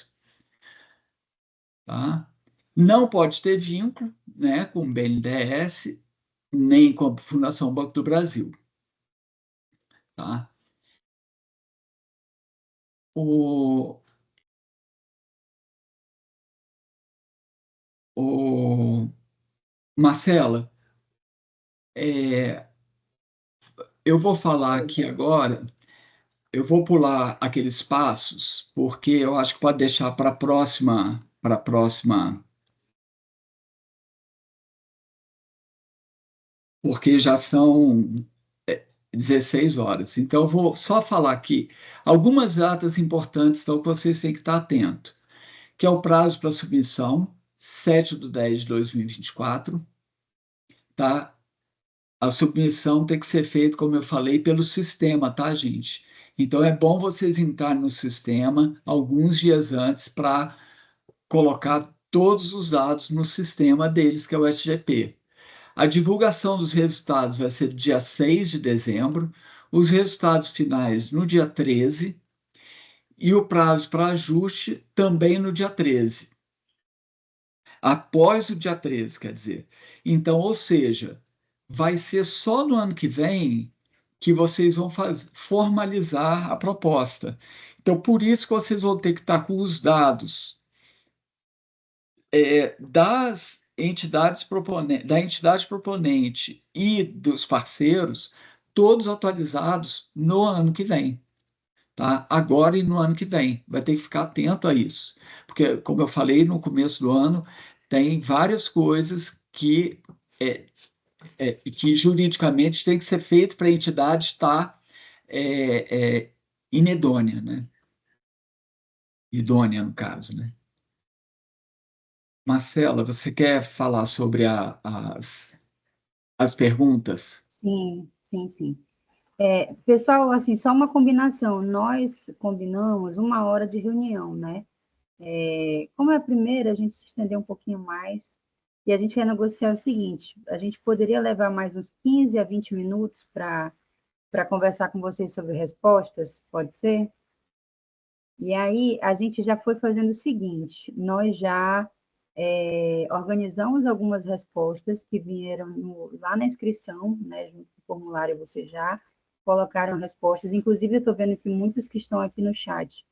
Tá? Não pode ter vínculo, né, com o BNDES, nem com a Fundação Banco do Brasil. Tá? Marcela, eu vou falar aqui agora, eu vou pular aqueles passos, porque eu acho que pode deixar para a próxima, porque já são 16 horas. Então, eu vou só falar aqui algumas datas importantes, então, que vocês têm que estar atentos, que é o prazo para submissão, 7/10/2024, tá? A submissão tem que ser feita, como eu falei, pelo sistema, tá, gente? Então, é bom vocês entrarem no sistema alguns dias antes para colocar todos os dados no sistema deles, que é o SGP. A divulgação dos resultados vai ser dia 6 de dezembro, os resultados finais no dia 13 e o prazo para ajuste também no dia 13. Após o dia 13, quer dizer. Então, ou seja, vai ser só no ano que vem que vocês vão formalizar a proposta. Então, por isso que vocês vão ter que estar com os dados das entidades da entidade proponente e dos parceiros, todos atualizados no ano que vem. Tá? Agora e no ano que vem. Vai ter que ficar atento a isso. Porque, como eu falei no começo do ano, tem várias coisas que juridicamente tem que ser feito para a entidade estar inidônea, né? Idônea, no caso, né? Marcela, você quer falar sobre as perguntas? Sim, sim, sim. Pessoal, assim, só uma combinação. Nós combinamos 1 hora de reunião, né? Como é a primeira, a gente se estendeu um pouquinho mais e a gente ia negociar o seguinte: a gente poderia levar mais uns 15 a 20 minutos para conversar com vocês sobre respostas, pode ser? E aí a gente já foi fazendo o seguinte: nós já organizamos algumas respostas que vieram lá na inscrição, né, junto com o formulário, vocês já colocaram respostas, inclusive eu estou vendo que muitas que estão aqui no chat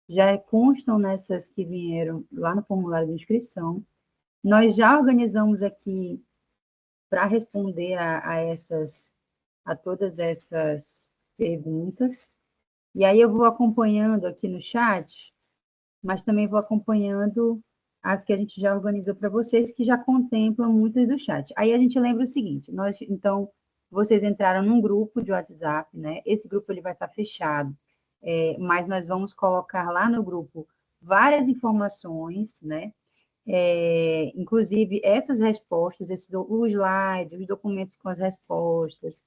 já constam nessas que vieram lá no formulário de inscrição. Nós já organizamos aqui para responder a todas essas perguntas, e aí eu vou acompanhando aqui no chat, mas também vou acompanhando as que a gente já organizou para vocês, que já contemplam muitas do chat. Aí a gente lembra o seguinte: então, vocês entraram num grupo de WhatsApp, né? Esse grupo ele vai estar fechado, mas nós vamos colocar lá no grupo várias informações, né? Inclusive essas respostas, o slide, os documentos com as respostas,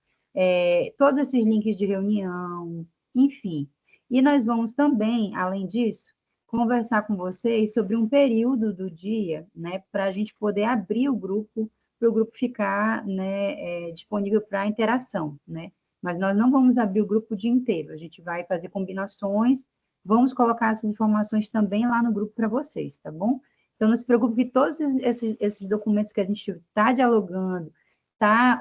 todos esses links de reunião, enfim. E nós vamos também, além disso, conversar com vocês sobre um período do dia, né, para a gente poder abrir o grupo, para o grupo ficar, né, disponível para interação, né? Mas nós não vamos abrir o grupo o dia inteiro, a gente vai fazer combinações, vamos colocar essas informações também lá no grupo para vocês, tá bom? Então, não se preocupe que todos esses documentos que a gente está dialogando, está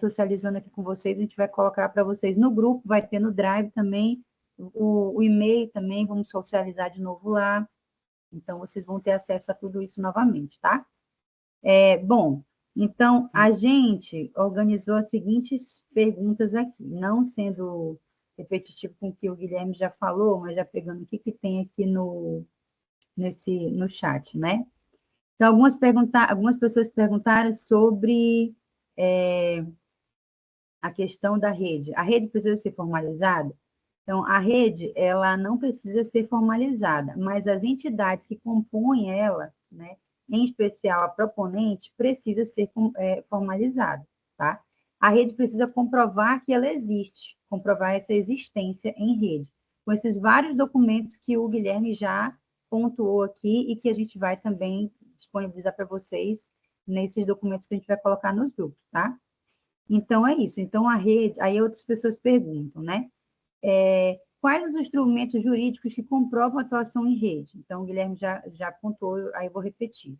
socializando aqui com vocês, a gente vai colocar para vocês no grupo, vai ter no Drive também, O e-mail também, vamos socializar de novo lá. Então, vocês vão ter acesso a tudo isso novamente, tá? Bom, então, a gente organizou as seguintes perguntas aqui, não sendo repetitivo com o que o Guilherme já falou, mas já pegando o que tem aqui no chat, né? Então, algumas pessoas perguntaram sobre a questão da rede. A rede precisa ser formalizada? Então, a rede, ela não precisa ser formalizada, mas as entidades que compõem ela, né, em especial a proponente, precisa ser formalizada, tá? A rede precisa comprovar que ela existe, comprovar essa existência em rede, com esses vários documentos que o Guilherme já pontuou aqui e que a gente vai também disponibilizar para vocês nesses documentos que a gente vai colocar nos grupos, tá? Então, é isso. Então, a rede... Aí outras pessoas perguntam, né? Quais os instrumentos jurídicos que comprovam a atuação em rede? Então, o Guilherme já apontou, aí eu vou repetir.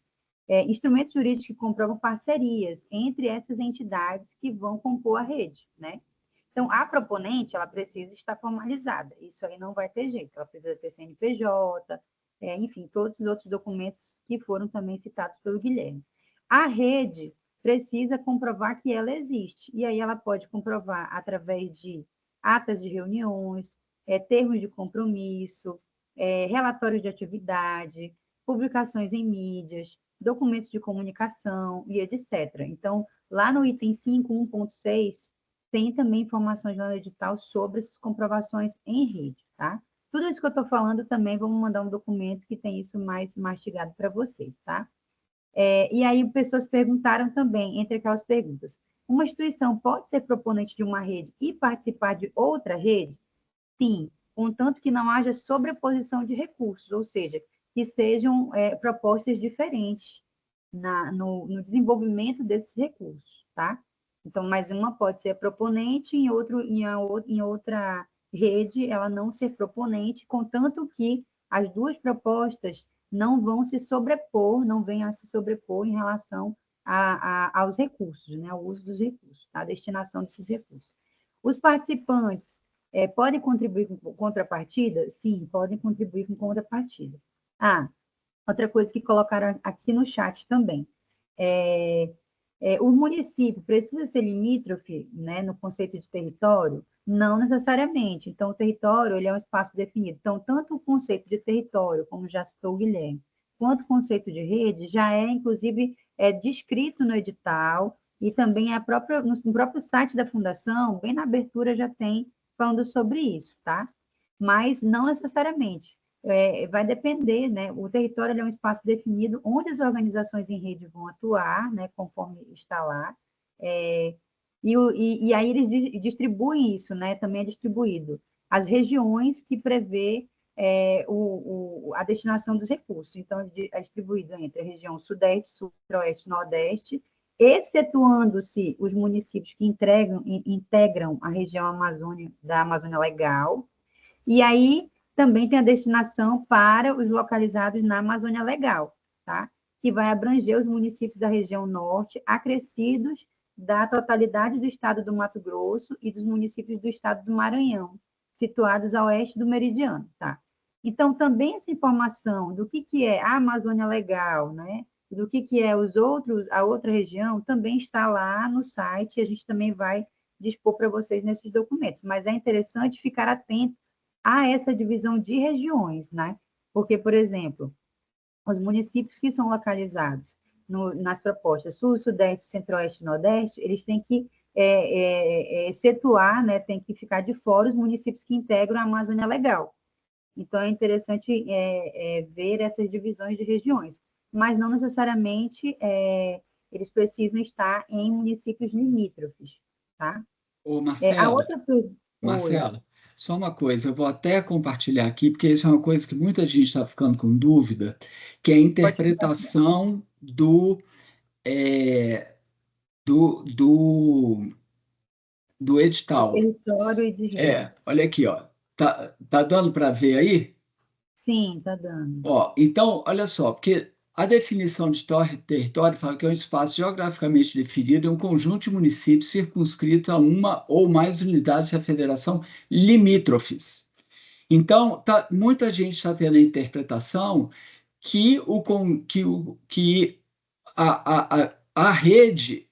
Instrumentos jurídicos que comprovam parcerias entre essas entidades que vão compor a rede, né? Então, a proponente, ela precisa estar formalizada. Isso aí não vai ter jeito. Ela precisa ter CNPJ, enfim, todos os outros documentos que foram também citados pelo Guilherme. A rede precisa comprovar que ela existe. E aí ela pode comprovar através de atas de reuniões, termos de compromisso, relatórios de atividade, publicações em mídias, documentos de comunicação e etc. Então, lá no item 5.1.6, tem também informações no edital sobre essas comprovações em rede, tá? Tudo isso que eu estou falando também, vamos mandar um documento que tem isso mais mastigado para vocês, tá? E aí, pessoas perguntaram também, entre aquelas perguntas, uma instituição pode ser proponente de uma rede e participar de outra rede? Sim, contanto que não haja sobreposição de recursos, ou seja, que sejam propostas diferentes no desenvolvimento desses recursos, tá? Então, mais uma pode ser proponente, em outra rede ela não ser proponente, contanto que as duas propostas não vão se sobrepor, não venham a se sobrepor em relação aos recursos, né, ao uso dos recursos, tá? A destinação desses recursos. Os participantes podem contribuir com contrapartida? Sim, podem contribuir com contrapartida. Outra coisa que colocaram aqui no chat também. O município precisa ser limítrofe, né, no conceito de território? Não necessariamente. Então, o território ele é um espaço definido. Então, tanto o conceito de território, como já citou o Guilherme, quanto o conceito de rede, já inclusive, descrito no edital, e também no próprio site da Fundação, bem na abertura já tem falando sobre isso, tá? Mas não necessariamente. Vai depender, né? O território ele é um espaço definido onde as organizações em rede vão atuar, né? Conforme está lá. E aí eles distribuem isso, né? Também é distribuído. As regiões que prevê a destinação dos recursos. Então, é distribuído entre a região Sudeste, Sul, Oeste, Nordeste, excetuando-se os municípios que integram a região da Amazônia Legal. E aí também tem a destinação para os localizados na Amazônia Legal, tá? Que vai abranger os municípios da região norte, acrescidos da totalidade do estado do Mato Grosso e dos municípios do estado do Maranhão, situados a oeste do meridiano, tá? Então, também essa informação do que é a Amazônia Legal, né? Do que é a outra região, também está lá no site, e a gente também vai dispor para vocês nesses documentos. Mas é interessante ficar atento a essa divisão de regiões, né? Porque, por exemplo, os municípios que são localizados nas propostas Sul, Sudeste, Centro-Oeste e Nordeste, eles têm que excetuar, né? Tem que ficar de fora os municípios que integram a Amazônia Legal. Então, é interessante ver essas divisões de regiões, mas não necessariamente eles precisam estar em municípios limítrofes, tá? Ô, Marcela, só uma coisa, eu vou até compartilhar aqui, porque isso é uma coisa que muita gente está ficando com dúvida, que é a interpretação do edital. Território e de rede. Olha aqui, ó. Tá dando para ver aí? Sim, tá dando. Então, olha só, porque a definição de território fala que é um espaço geograficamente definido em um conjunto de municípios circunscritos a uma ou mais unidades da federação limítrofes. Então, muita gente está tendo a interpretação que, a rede,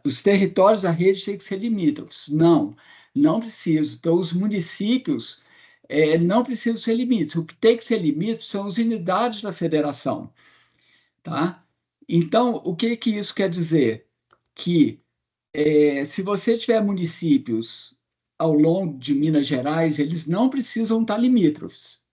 os territórios da rede têm que ser limítrofes. Não, não precisa. Então, os municípios não precisam ser limítrofes. O que tem que ser limítrofe são as unidades da federação. Tá? Então, o que isso quer dizer? Que se você tiver municípios ao longo de Minas Gerais, eles não precisam estar limítrofes.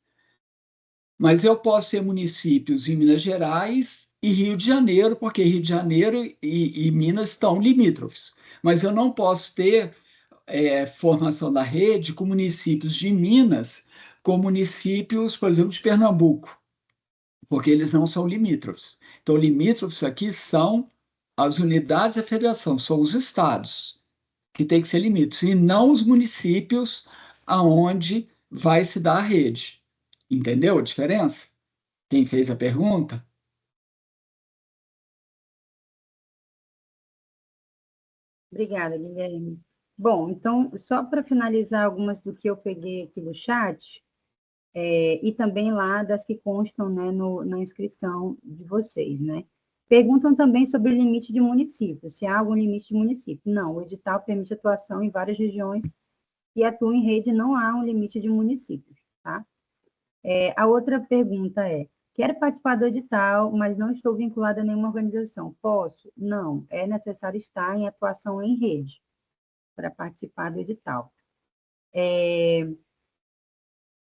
Mas eu posso ter municípios em Minas Gerais e Rio de Janeiro, porque Rio de Janeiro e Minas estão limítrofes. Mas eu não posso ter formação da rede com municípios de Minas, com municípios, por exemplo, de Pernambuco, porque eles não são limítrofes. Então, limítrofes aqui são as unidades da federação, são os estados que têm que ser limítrofes, e não os municípios aonde vai se dar a rede. Entendeu a diferença? Quem fez a pergunta? Obrigada, Guilherme. Bom, então, só para finalizar algumas do que eu peguei aqui no chat, e também lá das que constam, né, na inscrição de vocês, né? Perguntam também sobre o limite de município, se há algum limite de município. Não, o edital permite atuação em várias regiões que atuam em rede, não há um limite de municípios, tá? A outra pergunta é: quero participar do edital, mas não estou vinculada a nenhuma organização. Posso? Não. É necessário estar em atuação em rede para participar do edital.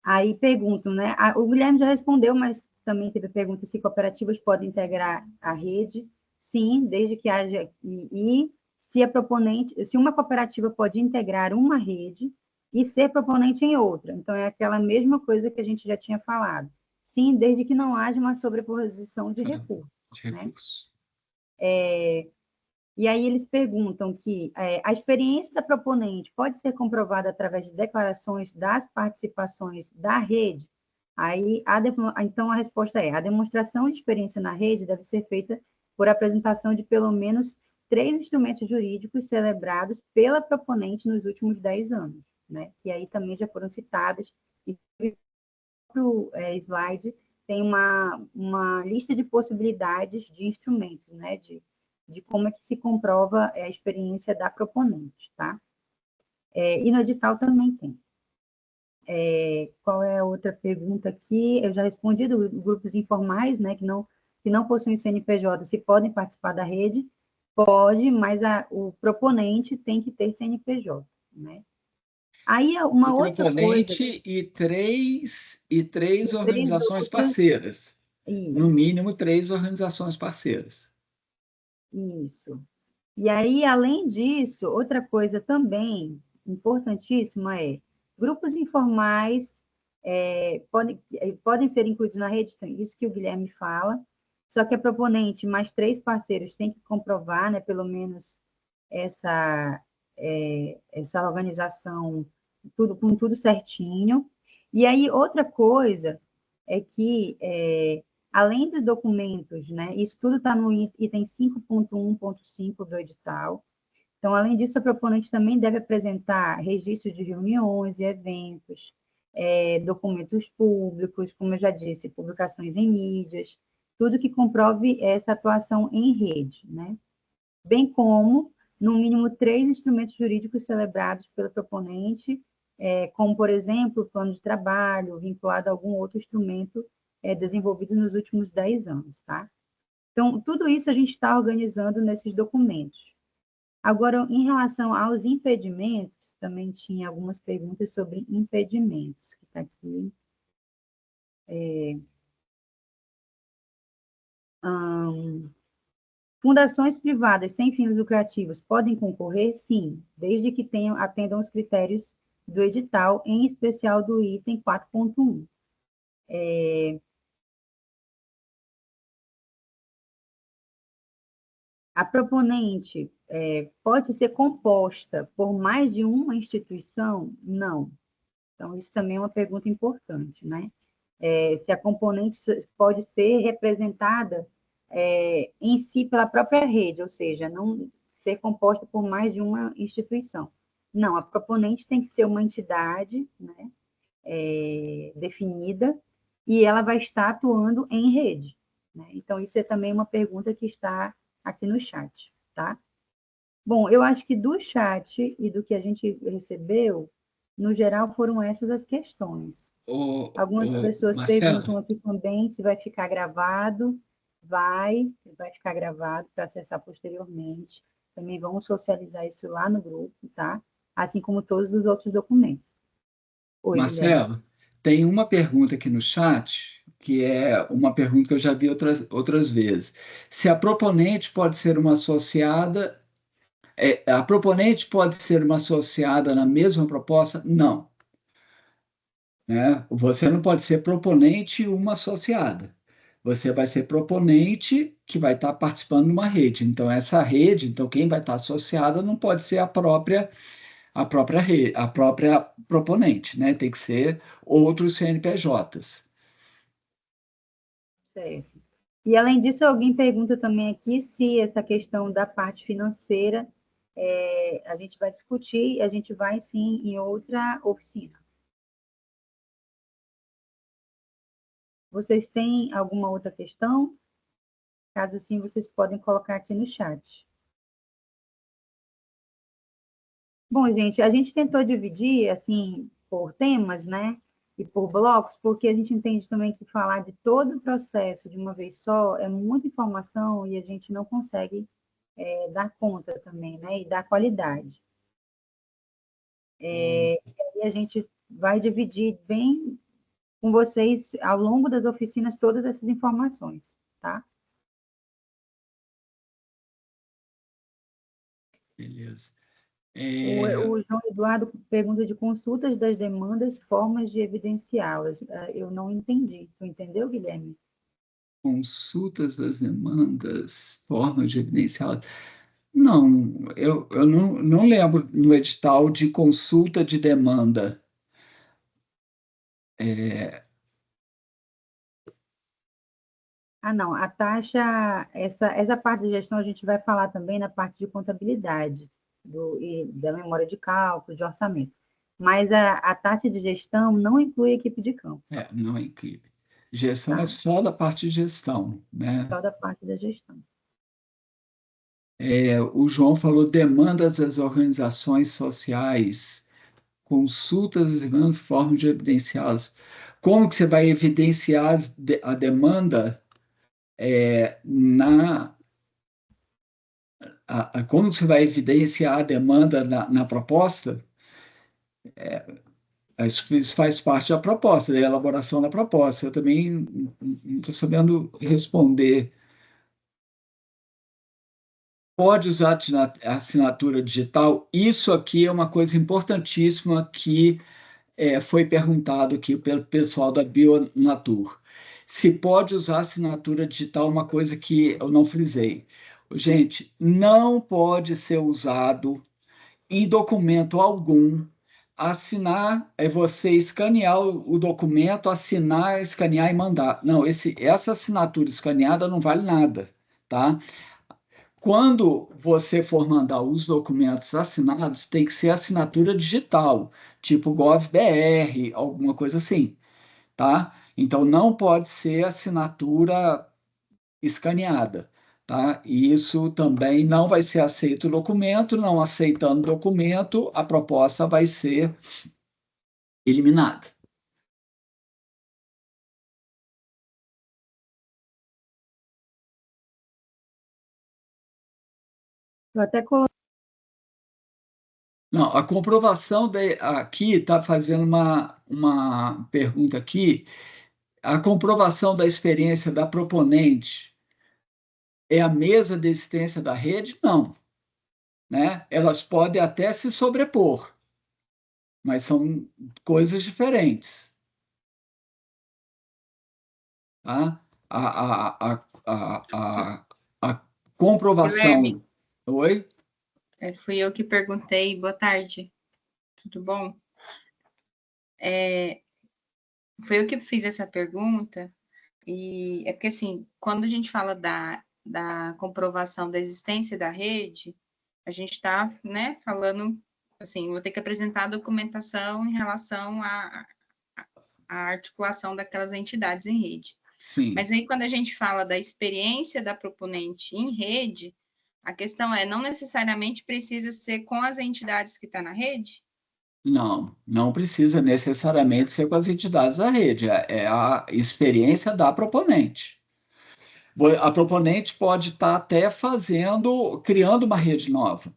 Aí perguntam, né? O Guilherme já respondeu, mas também teve a pergunta se cooperativas podem integrar a rede. Sim, desde que haja... E se uma cooperativa pode integrar uma rede e ser proponente em outra. Então, é aquela mesma coisa que a gente já tinha falado. Sim, desde que não haja uma sobreposição de recursos. Né? E aí eles perguntam que a experiência da proponente pode ser comprovada através de declarações das participações da rede? Aí, então, a resposta é: a demonstração de experiência na rede deve ser feita por apresentação de pelo menos 3 instrumentos jurídicos celebrados pela proponente nos últimos 10 anos, né? E aí também já foram citadas, e no slide tem uma lista de possibilidades de instrumentos, né? De como é que se comprova a experiência da proponente, tá? E no edital também tem. Qual é a outra pergunta aqui? Eu já respondi dos grupos informais, né, que não possuem CNPJ, se podem participar da rede? Pode, mas o proponente tem que ter CNPJ, né? Aí, uma outra coisa... E três organizações parceiras. Isso. No mínimo, 3 organizações parceiras. Isso. E aí, além disso, outra coisa também importantíssima é: grupos informais podem ser incluídos na rede, isso que o Guilherme fala, só que a proponente mais 3 parceiros tem que comprovar, né, pelo menos essa organização, com tudo certinho. E aí, outra coisa é que, além dos documentos, né, isso tudo está no item 5.1.5 do edital. Então, além disso, a proponente também deve apresentar registros de reuniões e eventos, documentos públicos, como eu já disse, publicações em mídias, tudo que comprove essa atuação em rede, né? Bem como, no mínimo, 3 instrumentos jurídicos celebrados pela proponente, como, por exemplo, o plano de trabalho, vinculado a algum outro instrumento desenvolvido nos últimos 10 anos, tá? Então, tudo isso a gente está organizando nesses documentos. Agora, em relação aos impedimentos, também tinha algumas perguntas sobre impedimentos, que está aqui. Fundações privadas sem fins lucrativos podem concorrer? Sim, desde que atendam os critérios do edital, em especial do item 4.1. A proponente pode ser composta por mais de uma instituição? Não. Então, isso também é uma pergunta importante, né? Se a componente pode ser representada em si pela própria rede, ou seja, não ser composta por mais de uma instituição. Não, a proponente tem que ser uma entidade, né? definida e ela vai estar atuando em rede, né? Então, isso é também uma pergunta que está aqui no chat, tá? Bom, eu acho que do chat e do que a gente recebeu, no geral, foram essas as questões. Algumas pessoas Marcelo, perguntam aqui também se vai ficar gravado. Vai ficar gravado para acessar posteriormente. Também vamos socializar isso lá no grupo, tá? Assim como todos os outros documentos. Oi, Guilherme. Marcelo, tem uma pergunta aqui no chat, que é uma pergunta que eu já vi outras vezes. Se a proponente pode ser uma associada, a proponente pode ser uma associada na mesma proposta? Não. Né? Você não pode ser proponente e uma associada. Você vai ser proponente que vai estar participando de uma rede. Então, essa rede, então quem vai estar associada não pode ser a própria rede, a própria proponente, né? Tem que ser outros CNPJs. Certo. E, além disso, alguém pergunta também aqui se essa questão da parte financeira a gente vai discutir, a gente vai, sim, em outra oficina. Vocês têm alguma outra questão? Caso sim, vocês podem colocar aqui no chat. Bom, gente, a gente tentou dividir, assim, por temas, né? E por blocos, porque a gente entende também que falar de todo o processo de uma vez só é muita informação e a gente não consegue dar conta também, né? E dar qualidade. E aí a gente vai dividir bem com vocês, ao longo das oficinas, todas essas informações, tá? Beleza. O João Eduardo pergunta de consultas das demandas, formas de evidenciá-las. Eu não entendi. Tu entendeu, Guilherme? Consultas das demandas, formas de evidenciá-las. Não, eu não lembro no edital de consulta de demanda. Ah, não. A taxa, essa parte de gestão a gente vai falar também na parte de contabilidade, e da memória de cálculo, de orçamento. Mas a taxa de gestão não inclui equipe de campo, Não é incrível. Gestão tá? é só da parte de gestão, né? Só da parte da gestão. O João falou demandas das organizações sociais, consultas e formas de evidenciá-las. Como que você vai evidenciar a demanda como você vai evidenciar a demanda na proposta? Isso faz parte da proposta, da elaboração da proposta. Eu também não estou sabendo responder. Pode usar assinatura digital? Isso aqui é uma coisa importantíssima que foi perguntado aqui pelo pessoal da Bionatur. Se pode usar assinatura digital, uma coisa que eu não frisei. Gente, não pode ser usado em documento algum. Assinar é você escanear o documento, assinar, escanear e mandar. Não, essa assinatura escaneada não vale nada, tá? Quando você for mandar os documentos assinados, tem que ser assinatura digital, tipo GovBR, alguma coisa assim, tá? Então, não pode ser assinatura escaneada, tá? E isso também não vai ser aceito o documento, não aceitando o documento, a proposta vai ser eliminada. Eu até coloquei. Não, a comprovação aqui está fazendo uma pergunta aqui. A comprovação da experiência da proponente é a mesma de existência da rede? Não, né? Elas podem até se sobrepor, mas são coisas diferentes, tá? A comprovação. Guilherme, Oi? fui eu que perguntei. Boa tarde, tudo bom? Foi eu que fiz essa pergunta, e é porque, assim, quando a gente fala da comprovação da existência da rede, a gente está, né, falando, assim, vou ter que apresentar a documentação em relação a articulação daquelas entidades em rede. Sim. Mas aí, quando a gente fala da experiência da proponente em rede, a questão é, não necessariamente precisa ser com as entidades que estão na rede? Não, não precisa necessariamente ser com as entidades da rede, é a experiência da proponente. A proponente pode estar até criando uma rede nova.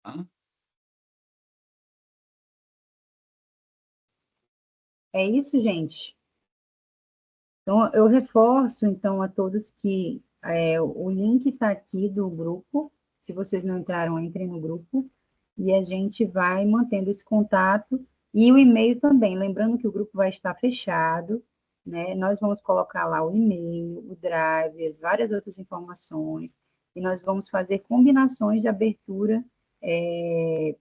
Tá? É isso, gente. Então, eu reforço, então, a todos que o link está aqui do grupo. Se vocês não entraram, entrem no grupo. E a gente vai mantendo esse contato. E o e-mail também. Lembrando que o grupo vai estar fechado, né? Nós vamos colocar lá o e-mail, o drive, as várias outras informações. E nós vamos fazer combinações de abertura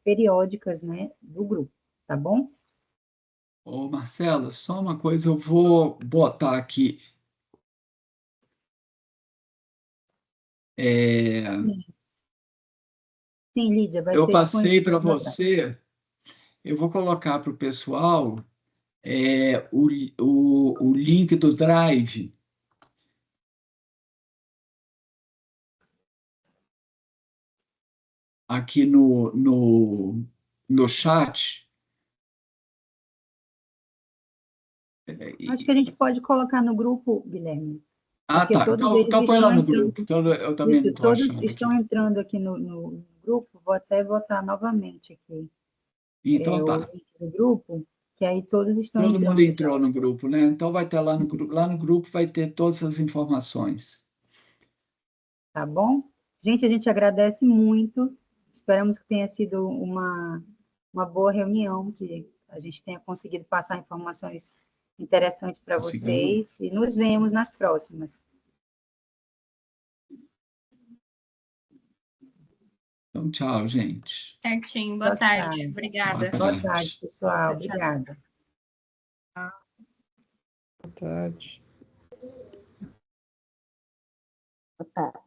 periódicas, né, do grupo. Tá bom? Ô, Marcela, só uma coisa, eu vou botar aqui. Sim, Lídia, vai Eu ser passei para disponibilizado no drive. você, eu vou colocar para o pessoal o link do Drive. Aqui no chat. Acho que a gente pode colocar no grupo, Guilherme. Ah, Porque tá. todos Então eles põe lá estão no entrando. grupo, que eu também não Isso, estou todos achando aqui. estão entrando aqui no grupo. Vou até botar novamente aqui Então o tá. link do grupo, que aí todos estão Todo mundo entrando. entrou no grupo, né? Então vai ter lá no grupo vai ter todas as informações. Tá bom? Gente, a gente agradece muito. Esperamos que tenha sido uma boa reunião, que a gente tenha conseguido passar informações interessantes para Conseguimos. vocês. E nos vemos nas próximas. Então, tchau, gente. Certinho, boa tarde. Tchau. Obrigada. Boa tarde, pessoal. Tchau, tchau. Obrigada. Boa tarde. Tá.